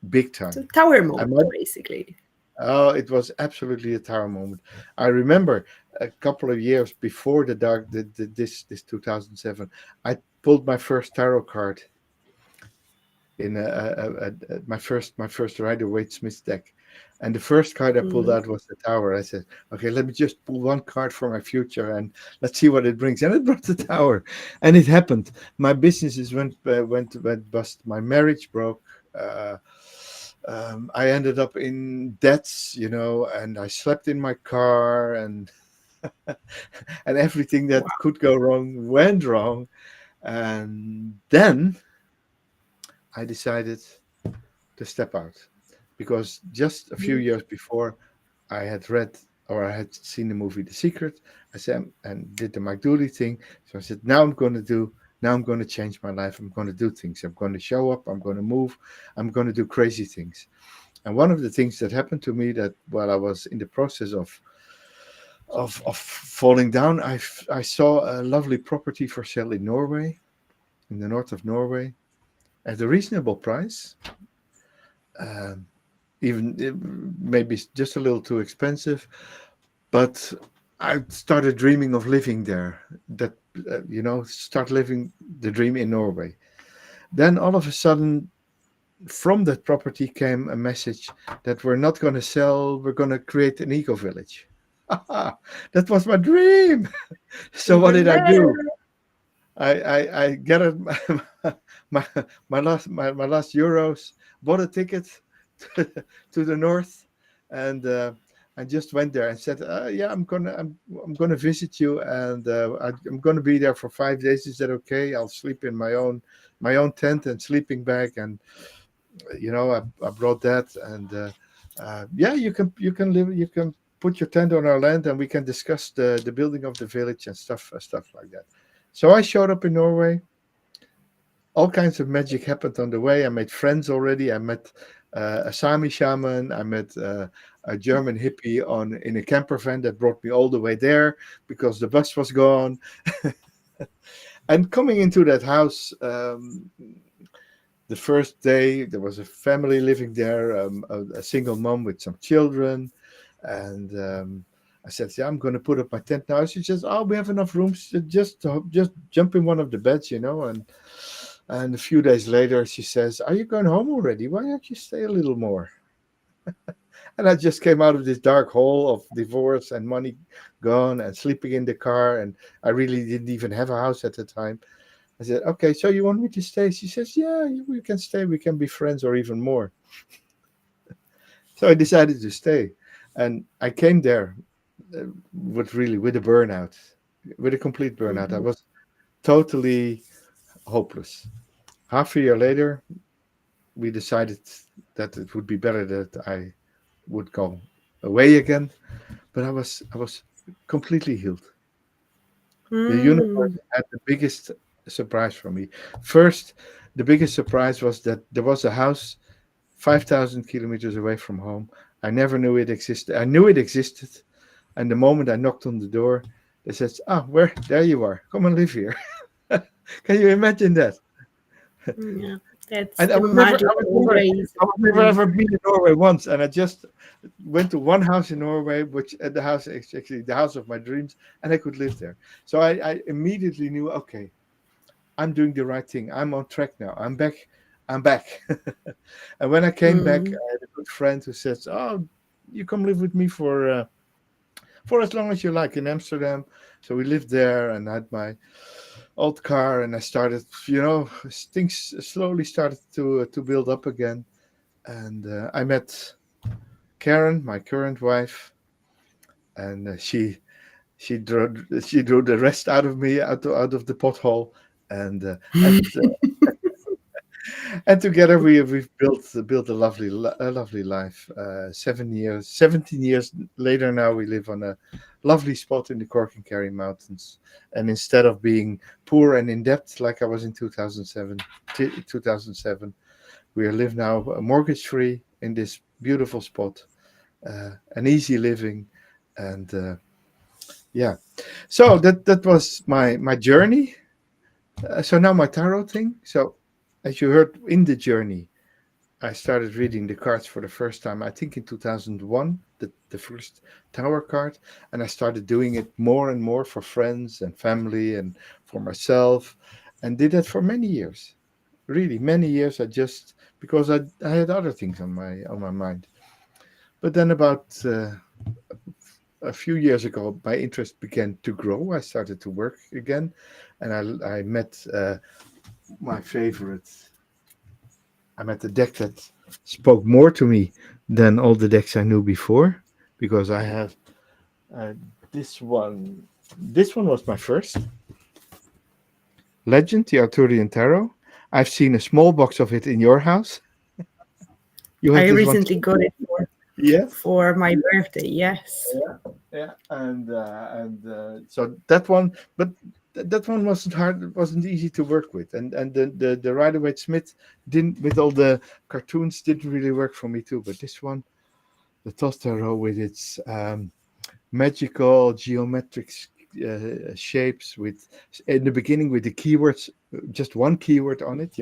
big The time. tower I moment, might, basically. oh, it was absolutely a tower moment. I remember a couple of years before this 2007, I pulled my first tarot card in my first Rider Waite Smith deck, and the first card I pulled Mm. out was the Tower. I said, "Okay, let me just pull one card for my future, and let's see what it brings." And it brought the Tower, and it happened. My businesses went bust. My marriage broke. I ended up in debts, and I slept in my car, and and everything that Wow. could go wrong went wrong. And then I decided to step out because just a few Mm. years before I had read or I had seen the movie The Secret. I said and did the Mike Dooley thing. So I said, now I'm going to change my life. I'm going to do things. I'm going to show up. I'm going to move. I'm going to do crazy things. And one of the things that happened to me that while I was in the process of falling down, I saw a lovely property for sale in Norway, in the north of Norway, at a reasonable price. Um, even maybe just a little too expensive, but I started dreaming of living there. That start living the dream in Norway. Then all of a sudden, from that property came a message that we're not going to sell. We're going to create an eco village. That was my dream. So what did Even I better. do? I gathered my my last euros, bought a ticket to the north, and I just went there and said, "Yeah, I'm gonna visit you, and I'm gonna be there for 5 days. Is that okay? I'll sleep in my own tent and sleeping bag, and I brought that, and yeah, you can live, you can put your tent on our land, and we can discuss the building of the village and stuff like that." So I showed up in Norway. All kinds of magic happened on the way. I made friends already. I met a Sami shaman. I met a German hippie on in a camper van that brought me all the way there because the bus was gone. And coming into that house, the first day there was a family living there, a single mom with some children, and I said, "Yeah, I'm going to put up my tent now." She says, "Oh, we have enough rooms. Just jump in one of the beds, And a few days later, she says, "Are you going home already? Why don't you stay a little more?" And I just came out of this dark hole of divorce and money gone and sleeping in the car, and I really didn't even have a house at the time. I said, "Okay, so you want me to stay?" She says, "Yeah, we can stay. We can be friends or even more." So I decided to stay, and I came there with a burnout, with a complete burnout. I Mhm. was totally hopeless. Half a year later, we decided that it would be better that I would go away again. But I was completely healed. The universe Mm. had the biggest surprise for me. First, the biggest surprise was that there was a house 5,000 kilometers away from home. I never knew it existed. I knew it existed, and the moment I knocked on the door, they said, "Ah, where? There you are. Come and live here." Can you imagine that? Yeah, that's And the magical ways I of was never things. ever been in Norway once, and I just went to one house in Norway, which the house is actually the house of my dreams, and I could live there. So I immediately knew, okay, I'm doing the right thing. I'm on track now. I'm back. I'm back. And when I came back, Mm. I had a good friend who says, "Oh, you come live with me for as long as you like in Amsterdam." So we lived there, and I had my old car, and I started, things slowly started to build up again. and I met Karen, my current wife, and she drew the rest out of me out of the pothole, and and together we've built a lovely life. 7 years, 17 years later now, we live on a lovely spot in the Cork and Kerry Mountains. And instead of being poor and in debt like I was in 2007, we live now mortgage free in this beautiful spot, an easy living, and yeah. So that was my journey. So now my tarot thing. So as you heard in the journey, I started reading the cards for the first time, I think in 2001, the first tower card. And I started doing it more and more for friends and family and for myself, and did that for many years. Really, many years. Because I had other things on my mind. But then about a few years ago, my interest began to grow. I started to work again, and I met my favorite. I met a deck that spoke more to me than all the decks I knew before, because I have uh, this one. This one was my first Legend, the Arthurian Tarot. I've seen a small box of it in your house. You have I this one recently too? got it Yes. for my birthday. Yes. Yeah, yeah, and so that one, but that one wasn't hard, wasn't easy to work with, and the Rider Waite Smith didn't, with all the cartoons, didn't really work for me too. But this one, the Tostero, with its magical geometric shapes, with in the beginning with the keywords, just one keyword on it,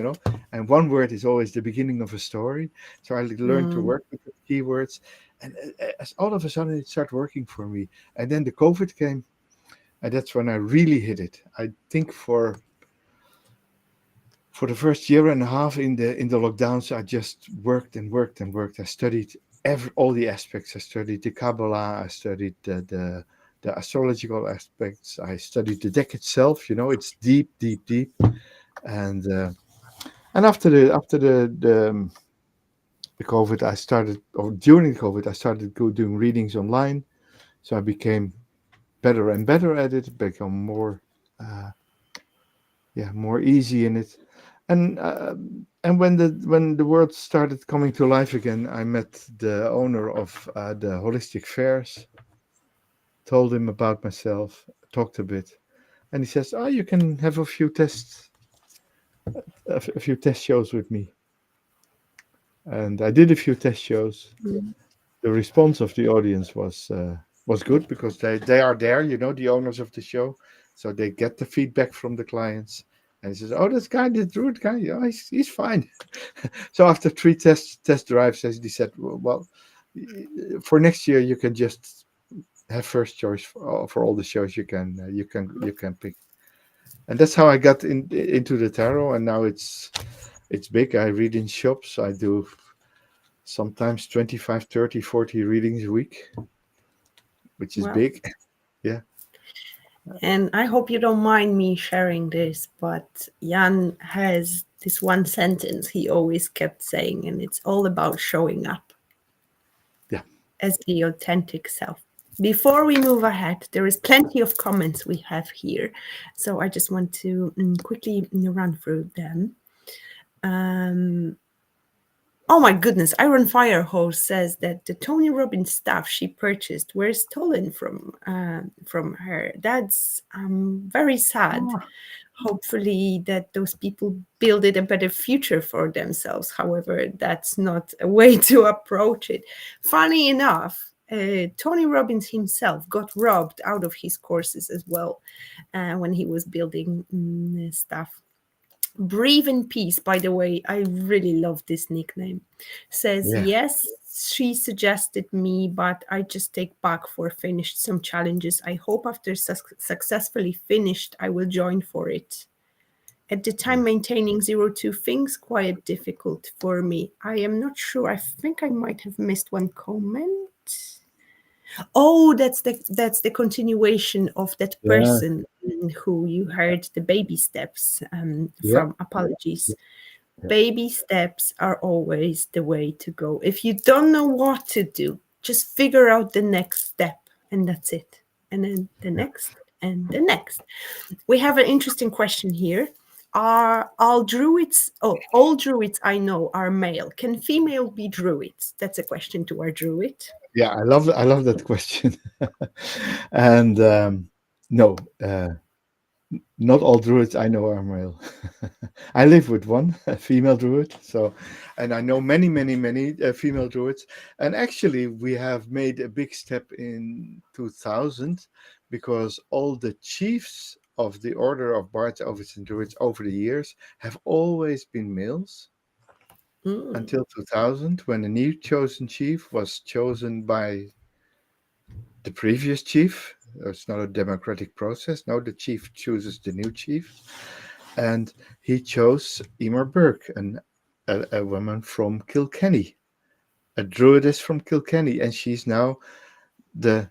and one word is always the beginning of a story. So I learned to Mm. work with the keywords, and as all of a sudden it started working for me. And then the COVID came, and that's when I really hit it. I think for the first year and a half in the lockdowns, I just worked and worked and worked. I studied all the aspects. I studied the Kabbalah. I studied the astrological aspects. I studied the deck itself. It's deep, deep, deep. And after the COVID, I started, or during COVID, I started doing readings online. So I became better and better at it. Become uh, more easy in it. And when the world started coming to life again, I met the owner of the Holistic Fairs, told him about myself, talked a bit, and he says, "Oh, you can have a few test shows with me." And I did a few test shows. Mm. The response of the audience was good, because they are there, the owners of the show, so they get the feedback from the clients. And he says, "Oh, this guy, this Druid guy, yeah, he's fine." So after three test drives, he said, "Well, for next year, you can just have first choice for all the shows you can pick." And that's how I got into the tarot, and now it's big. I read in shops. I do sometimes 25, 30, 40 readings a week, which is Well, big. Yeah. and I hope you don't mind me sharing this, but Jan has this one sentence he always kept saying, and it's all about showing up Yeah. as the authentic self. Before we move ahead, there is plenty of comments we have here. So I just want to quickly run through them. Oh my goodness, Iron Firehose says that the Tony Robbins stuff she purchased were stolen from her. That's very sad. Oh, Hopefully that those people builded a better future for themselves. However, that's not a way to approach it. Funny enough, Tony Robbins himself got robbed out of his courses as well when he was building stuff. Breathe in Peace, by the way, I really love this nickname, says, yeah. yes, she suggested me, but I just take back for finished some challenges. I hope after successfully finished, I will join for it. At the time, Yeah. maintaining 02 things quite difficult for me. I am not sure. I think I might have missed one comment. Oh, that's the continuation of that Yeah. person who you heard the baby steps Yeah. from. Apologies. Baby steps are always the way to go. If you don't know what to do, just figure out the next step, and that's it. And then the next and the next. We have an interesting question here. Are all druids, all druids I know are male. Can female be druids? That's a question to our druid. Yeah, I love that question. And no, not all druids I know are male. I live with one, a female druid. So, and I know many, many, many female druids. And actually, we have made a big step in 2000 because all the chiefs of the Order of Bards, Ovids, and Druids over the years have always been males Mm. until 2000, when a new chosen chief was chosen by the previous chief. It's not a democratic process. No, the chief chooses the new chief. And he chose Emer Burke, a woman from Kilkenny, a druidess from Kilkenny. And she's now the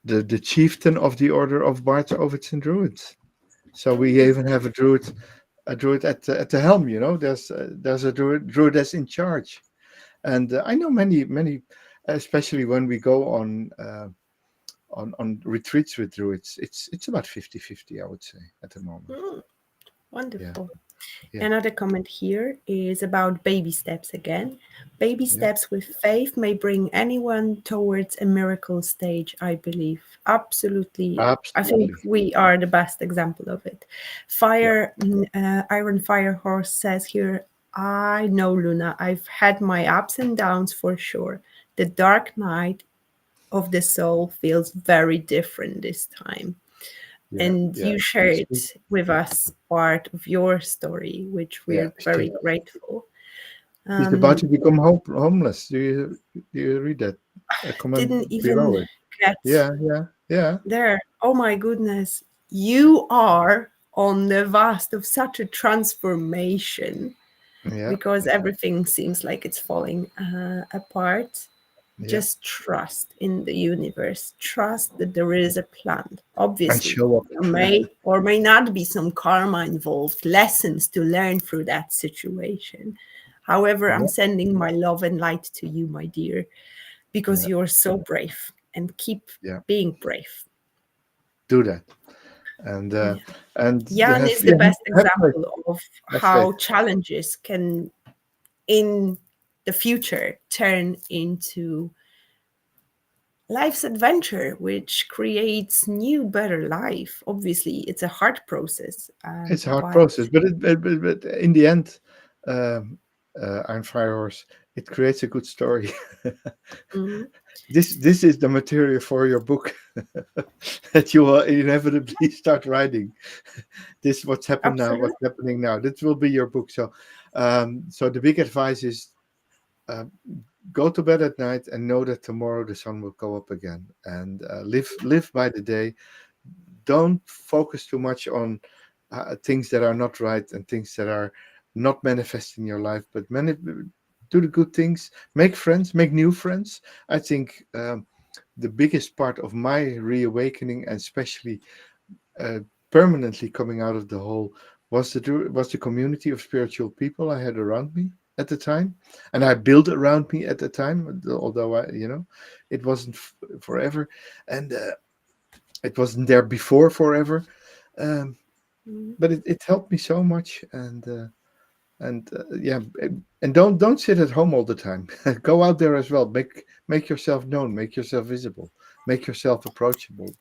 the chieftain of the Order of Bards, Ovids, and Druids. So we even have a druid at the helm. You know, there's a druidess in charge. And I know many, especially when we go on retreats with druids, it's about 50-50, I would say, at the moment. Mm. Wonderful. Yeah. Another comment here is about baby steps again. Baby Yeah. steps with faith may bring anyone towards a miracle stage, I believe. Absolutely. I think Absolutely. we are the best example of it. Iron Fire Horse says here, I know, Luna, I've had my ups and downs for sure. The dark night of the soul feels very different this time. Yeah, And yeah. you shared with us part of your story, which Yeah, we're very grateful. He's about to become homeless. Do you read that? A comment Didn't below even it. get Yeah. there. Oh my goodness. You are on the vast of such a transformation Yeah. because everything seems like it's falling apart. Yeah. Just trust in the universe. Trust that there is a plan. And Obviously, show up. there may or may not be some karma involved, lessons to learn through that situation. However, I'm sending my love and light to you, my dear, because Yeah. you're so brave, and keep Yeah. being brave. Do that. And Jan is the best example of how challenges can, in the future, turn into life's adventure, which creates new, better life. Obviously, it's a hard process. It's a hard process, but in the end, I'm Firehorse. It creates a good story. Mhm. This is the material for your book that you will inevitably start writing. This what's happened now. Absolutely. What's happening now. This will be your book. So, so the big advice is. Go to bed at night and know that tomorrow the sun will go up again, and live by the day. Don't focus too much on things that are not right and things that are not manifesting your life, but do the good things, make friends, make new friends. I think the biggest part of my reawakening, and especially permanently coming out of the hole, was the community of spiritual people I had around me at the time, and I built around me at the time, although it wasn't forever, and it wasn't there before forever, but it helped me so much. And yeah, and don't sit at home all the time. Go out there as well. Make yourself known, make yourself visible, make yourself approachable.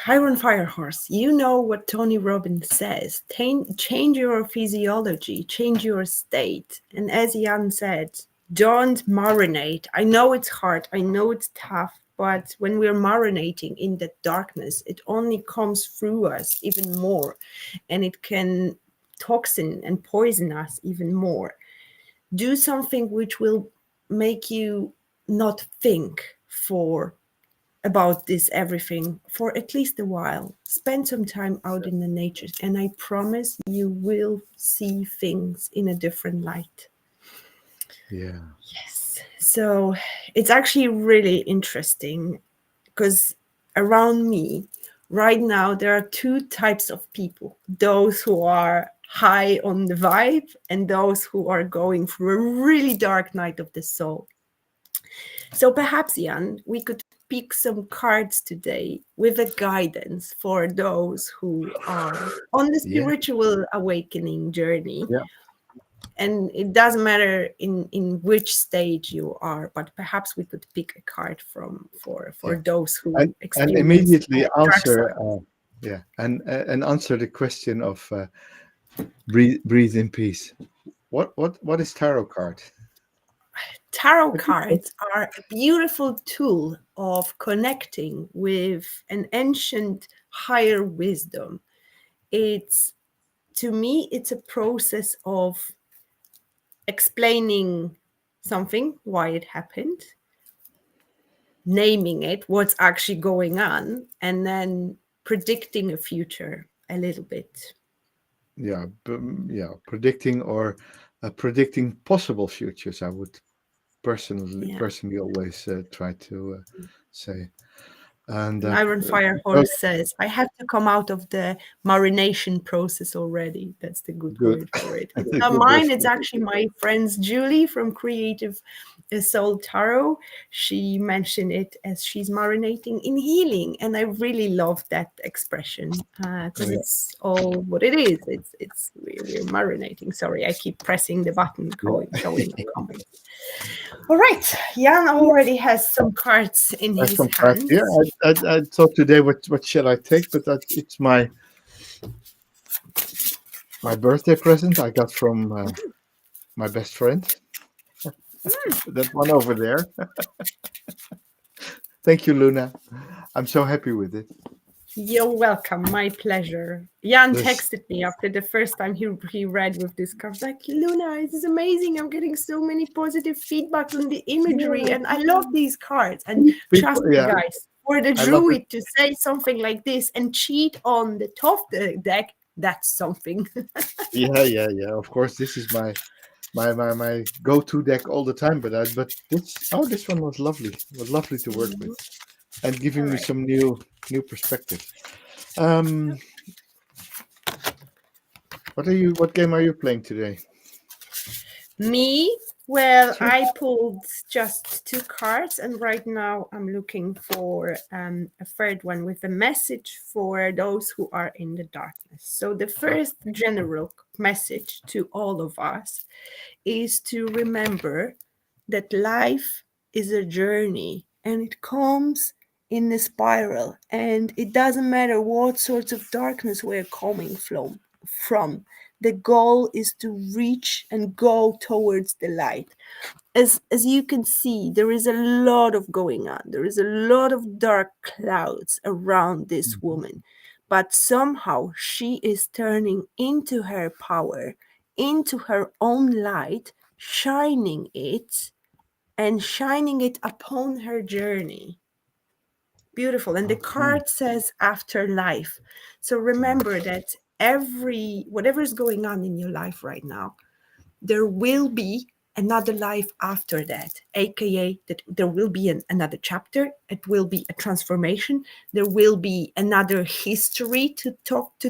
Iron Firehorse, you know what Tony Robbins says. Change your physiology, change your state. And as Jan said, don't marinate. I know it's hard, I know it's tough, but when we're marinating in the darkness, it only comes through us even more, and it can toxin and poison us even more. Do something which will make you not think about this everything for at least a while. Spend some time out in the nature, and I promise you will see things in a different light. Yeah. Yes. So it's actually really interesting because around me right now there are two types of people: those who are high on the vibe and those who are going through a really dark night of the soul. So perhaps, Jan, we could pick some cards today with a guidance for those who are on the Yeah, spiritual awakening journey. yeah, And it doesn't matter in which stage you are, but perhaps we could pick a card from for yeah. those who And experience immediately dark answer, side. yeah, and answer the question of breathe in peace. What is tarot card? Tarot cards are a beautiful tool of connecting with an ancient higher wisdom. It's, to me, it's a process of explaining something, why it happened, naming it, what's actually going on, and then predicting a future a little bit. Yeah, yeah, predicting or predicting possible futures. I would Yeah. personally always try to say. And And Iron Fire Horse says, I have to come out of the marination process already. That's the good good, word for it. It's not good mine, it's response. actually my friend's Julie from Creative Soul Tarot. She mentioned it as she's marinating in healing. And I really love that expression because Yeah, it's all what it is. We're marinating. Sorry, I keep pressing the button, showing the comments. All right, Jan already has some cards in there's his some cards here. hands. I thought today, what shall I take? But it's my birthday present I got from my best friend. That one over there. Thank you, Luna. I'm so happy with it. You're welcome. My pleasure. Jan This texted me after the first time he read with this card. Like, Luna, this is amazing. I'm getting so many positive feedback on the imagery, and I love these cards. And people, trust me, yeah, guys, for the I love it. druid to say something like this and cheat on the top deck, that's something. Yeah, yeah, yeah. Of course, this is my go-to deck all the time. But this one was lovely. It was lovely to work with and All giving me right. some new perspective. Um, what game are you playing today? Me? Well, I pulled just 2 cards, and right now I'm looking for a third one with a message for those who are in the darkness. So, the first general message to all of us is to remember that life is a journey and it comes in a spiral, and it doesn't matter what sorts of darkness we're coming from. The goal is to reach and go towards the light. As you can see, there is a lot of going on. There is a lot of dark clouds around this Mhm. woman, but somehow she is turning into her power, into her own light, shining it and shining it upon her journey. Beautiful. And the Okay. card says afterlife. So remember that whatever is going on in your life right now, there will be another life after that, aka that there will be another chapter, it will be a transformation, there will be another history to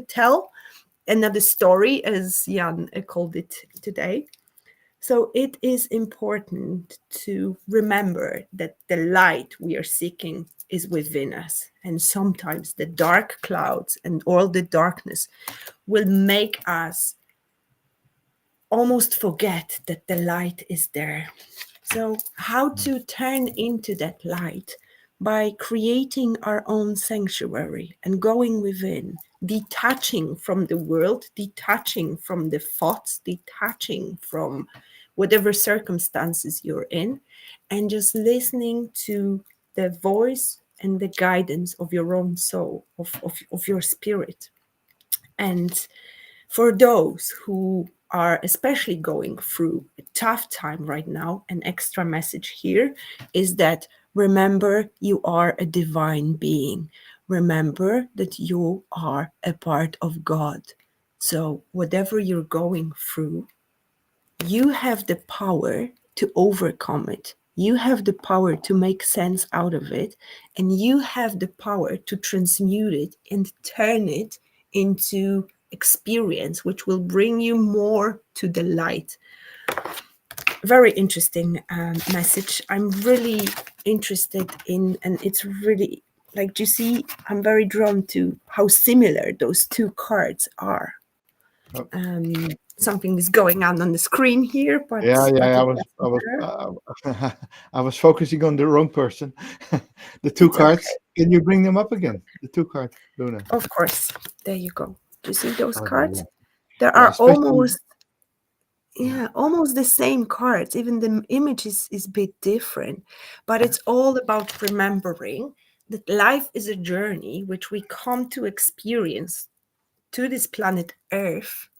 tell, another story, as Jan called it today. So it is important to remember that the light we are seeking is within us. And sometimes the dark clouds and all the darkness will make us almost forget that the light is there. So, how to turn into that light? By creating our own sanctuary and going within, detaching from the world, detaching from the thoughts, detaching from whatever circumstances you're in, and just listening to the voice and the guidance of your own soul, of your spirit. And for those who are especially going through a tough time right now, an extra message here is that remember you are a divine being. Remember that you are a part of God. So, whatever you're going through, you have the power to overcome it. You have the power to make sense out of it, and you have the power to transmute it and turn it into experience which will bring you more to the light. Very interesting message. I'm really interested in, and it's really like, do you see, I'm very drawn to how similar those two cards are. Oh. Something is going on the screen here, but Yeah, but yeah. it doesn't matter. I was focusing on the wrong person. The two It's okay. cards. Can you bring them up again? The two cards, Luna. Of course. There you go. Do you see those Oh, cards? yeah. There Yeah, are especially. almost the same cards. Even the image is a bit different, but it's all about remembering that life is a journey which we come to experience to this planet Earth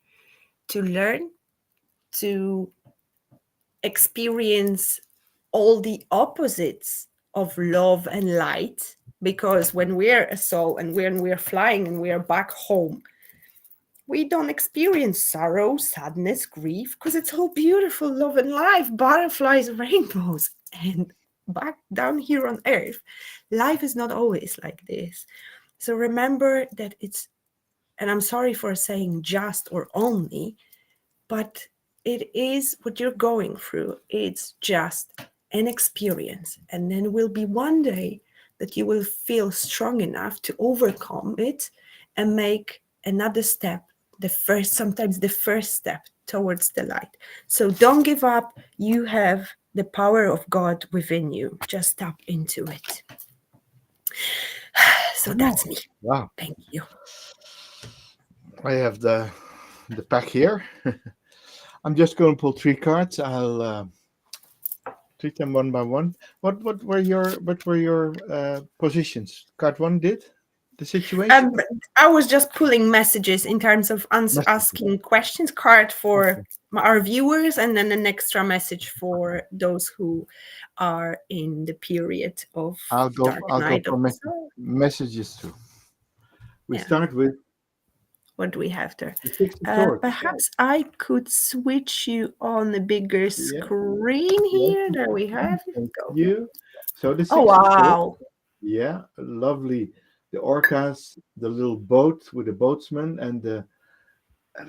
to learn, to experience all the opposites of love and light. Because when we're a soul and when we're flying and we're back home, we don't experience sorrow, sadness, grief, because it's all beautiful, love and life, butterflies, rainbows. And back down here on Earth, life is not always like this. So remember that it's, and I'm sorry for saying just or only, but it is what you're going through. It's just an experience. And then will be one day that you will feel strong enough to overcome it and make another step, sometimes the first step towards the light. So don't give up. You have the power of God within you. Just tap into it. So that's me. Wow. Thank you. I have the pack here. I'm just going to pull 3 cards. I'll treat them one by one. What were your positions? Card 1 did the situation. I was just pulling messages in terms of asking questions card for our viewers, and then an extra message for those who are in the period of I'll go night. for messages too. We start with, what do we have there? the 6 of Swords. Perhaps I could switch you on the bigger screen here. There we have it. Thank Go. you. So the 6 Oh, of Swords. wow. Yeah, lovely. The orcas, the little boat with the boatsman, and a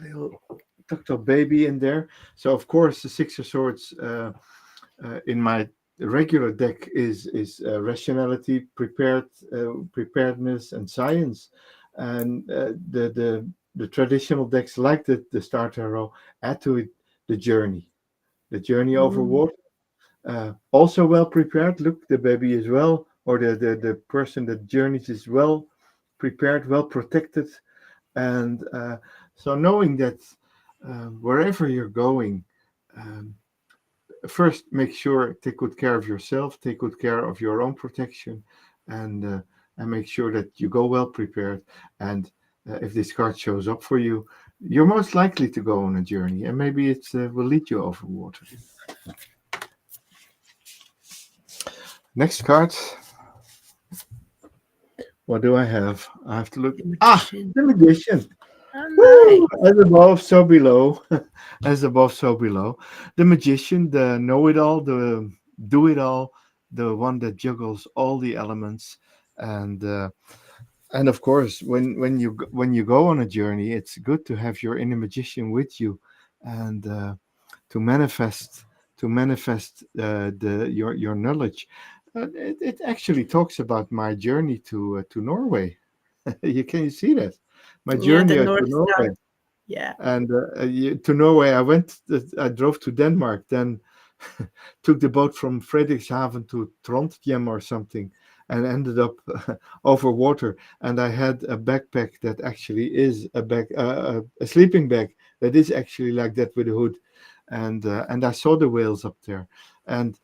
little tucked up baby in there. So of course the 6 of Swords in my regular deck is rationality, preparedness, and science. And the traditional decks like the Star Tarot add to it the journey over water. Also well prepared. Look, the baby is well, or the person that journeys is well prepared, well protected. And so knowing that wherever you're going, first make sure take good care of yourself, take good care of your own protection, and make sure that you go well prepared. And if this card shows up for you, you're most likely to go on a journey, and maybe it will lead you over water. Next card. What do I have? I have to look. The Magician. Woo! As above, so below. As above, so below. The Magician, the know-it-all, the do-it-all, the one that juggles all the elements, and of course, when you go on a journey, it's good to have your inner magician with you, and to manifest your knowledge. It actually talks about my journey to Norway. You see that my journey to Norway. Yeah. And to Norway, I drove to Denmark, then took the boat from Frederikshavn to Trondheim or something, and ended up over water. And I had a backpack that actually is a sleeping bag that is actually like that with a hood. And I saw the whales up there. And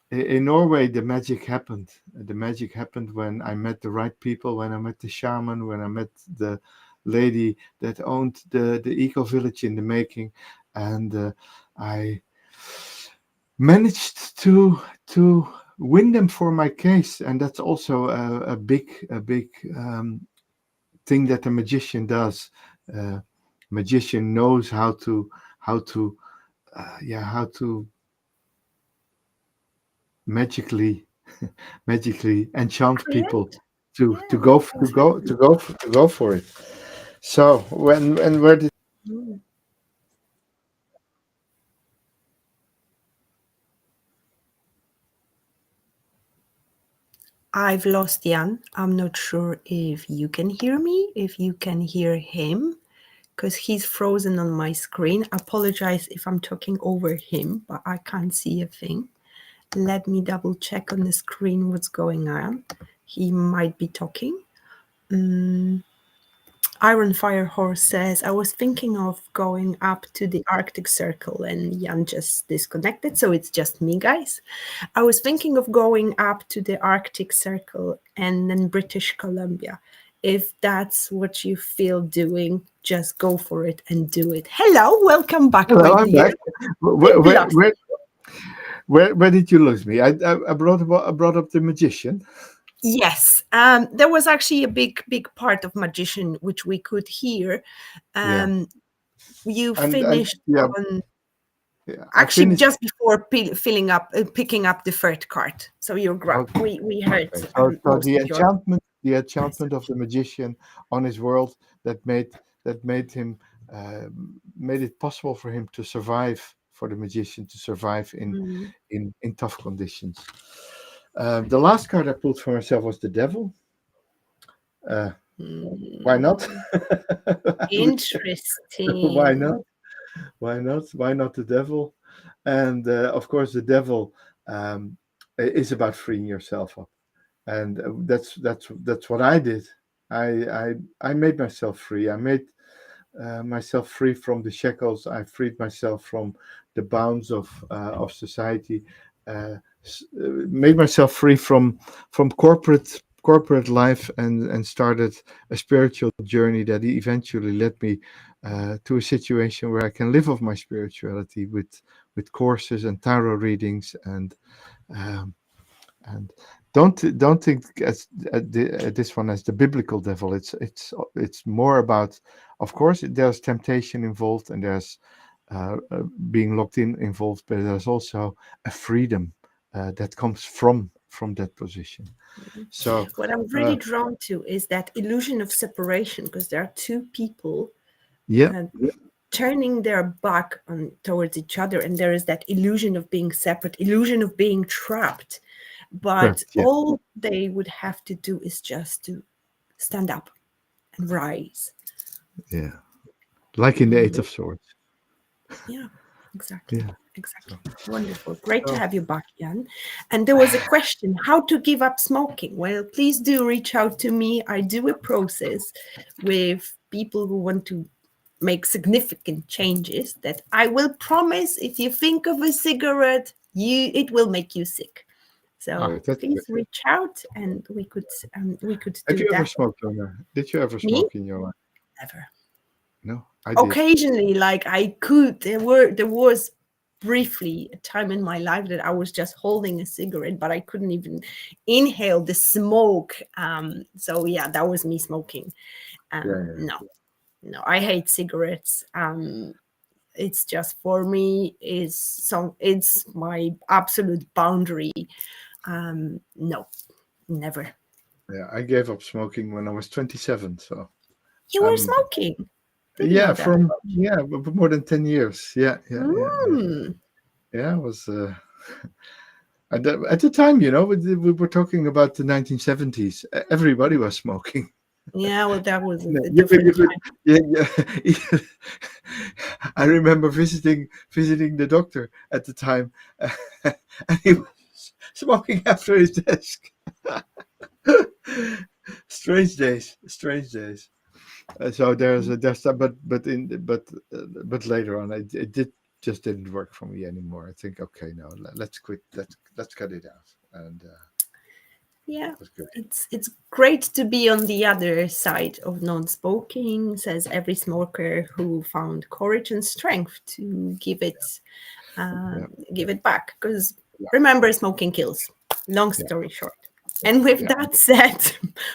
in Norway, the magic happened. The magic happened when I met the right people, when I met the shaman, when I met the lady that owned the eco village in the making, and I managed to win them for my case. And that's also a big thing that a magician does. Magician knows how to magically enchant people to go for it. So when and where did Mm. I've lost Jan. I'm not sure if you can hear me, if you can hear him, because he's frozen on my screen. Apologize if I'm talking over him, but I can't see a thing. Let me double check on the screen what's going on. He might be talking. Iron Fire Horse says, I was thinking of going up to the Arctic Circle, and Jan just disconnected, so it's just me, guys. I was thinking of going up to the Arctic Circle and then British Columbia. If that's what you feel doing, just go for it and do it. Hello, welcome back, my hello, I'm dear. back. Where, We've where, lost. where, where did you lose me? I brought up the magician. Yes, there was actually a big part of Magician which we could hear. Yeah, You and finished yeah, on yeah. I actually finished. just before picking up the third card. So Okay, we heard okay. So most the of your enchantment of the magician on his world that made him made it possible for him to survive, for the magician to survive Mm, in tough conditions. The last card I pulled for myself was the devil. Uh, why not? mm. I would say, why Interesting. not? Why not? Why not the devil? And of course, the devil um, is about freeing yourself up, and that's what I did. I made myself free. I made myself free from the shackles. I freed myself from the bounds of society. Made myself free from corporate life and started a spiritual journey that eventually led me to a situation where I can live off my spirituality with courses and tarot readings um, and don't think at this one as the biblical devil. It's more about, of course, there's temptation involved and there's being locked in involved, but there's also a freedom that comes from that position. So What I'm really uh, drawn to is that illusion of separation, because there are two people yeah, uh, turning their back on towards each other, and there is that illusion of being separate, illusion of being trapped. But correct, yeah, all they would have to do is just to stand up and rise. yeah, like in the Eight Mhm. of Swords. Yeah, exactly. Yeah. Exactly. Wonderful. Great to So, have you back, Jan. And there was a question, how to give up smoking? Well, please do reach out to me. I do a process with people who want to make significant changes that I will promise if you think of a cigarette, it will make you sick. So that's please good. reach out and we could Have do you ever that. smoked, Jonah? Did you ever Me? smoke in your life? Never. No, I did. Occasionally, like I could, there was briefly a time in my life that I was just holding a cigarette, but I couldn't even inhale the smoke. So yeah, that was me smoking. Yeah, yeah. No, no, I hate cigarettes. It's just for me it's my absolute boundary. No, never. Yeah, I gave up smoking when I was 27. So, You were um, smoking? Didn't yeah, know that. from yeah, more than 10 years. Yeah, yeah, yeah, yeah. Mm. Yeah, it was at the time, we were talking about the 1970s. Everybody was smoking. Yeah, well, that was Yeah, a you different could, time. yeah, yeah. I remember visiting the doctor at the time, and he was smoking after his desk. Strange days, strange days. So there's that, but later on, it did just didn't work for me anymore. I think, okay, no, let's quit. Let's cut it out, and Yeah, that was good. it's great to be on the other side of non-smoking, says every smoker who found courage and strength to uh, Yeah, give it back. Because remember, smoking kills. Long yeah, story short. And with yeah. that said,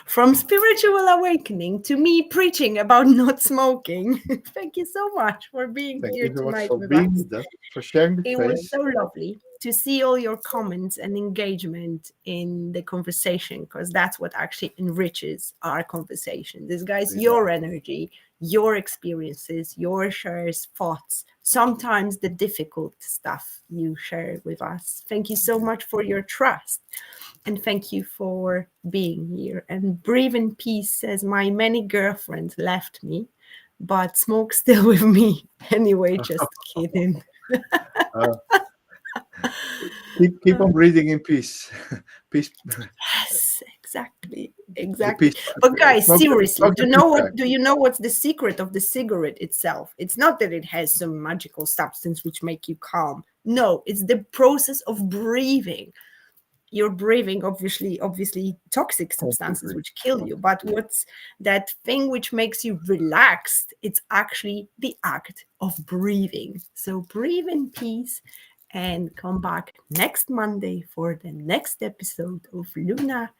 from spiritual awakening to me preaching about not smoking, thank you so much for being Thank here you so much tonight for with being us. with us, for sharing the It was space. so lovely to see all your comments and engagement in the conversation, because that's what actually enriches our conversation. This guy's Yeah, your energy, your experiences, your shares, thoughts, sometimes the difficult stuff you share with us. Thank you so much for your trust. And thank you for being here. And breathe in peace says, my many girlfriends left me, but Smoke's still with me. Anyway, just kidding. Keep on breathing in peace. Peace. Yes, exactly. The Exactly. peace. But guys, Smoke the- seriously, smoke the peace pack. do you know what's the secret of the cigarette itself? It's not that it has some magical substance which make you calm. No, it's the process of breathing. You're breathing obviously toxic substances which kill you, but what's that thing which makes you relaxed? It's actually the act of breathing. So breathe in peace and come back next Monday for the next episode of Luna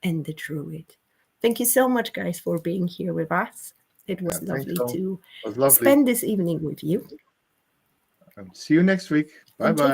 and the Druid. Thank you so much, guys, for being here with us. It was Yeah, thanks, lovely Tom. to It was lovely. spend this evening with you. See you next week. Bye And take bye.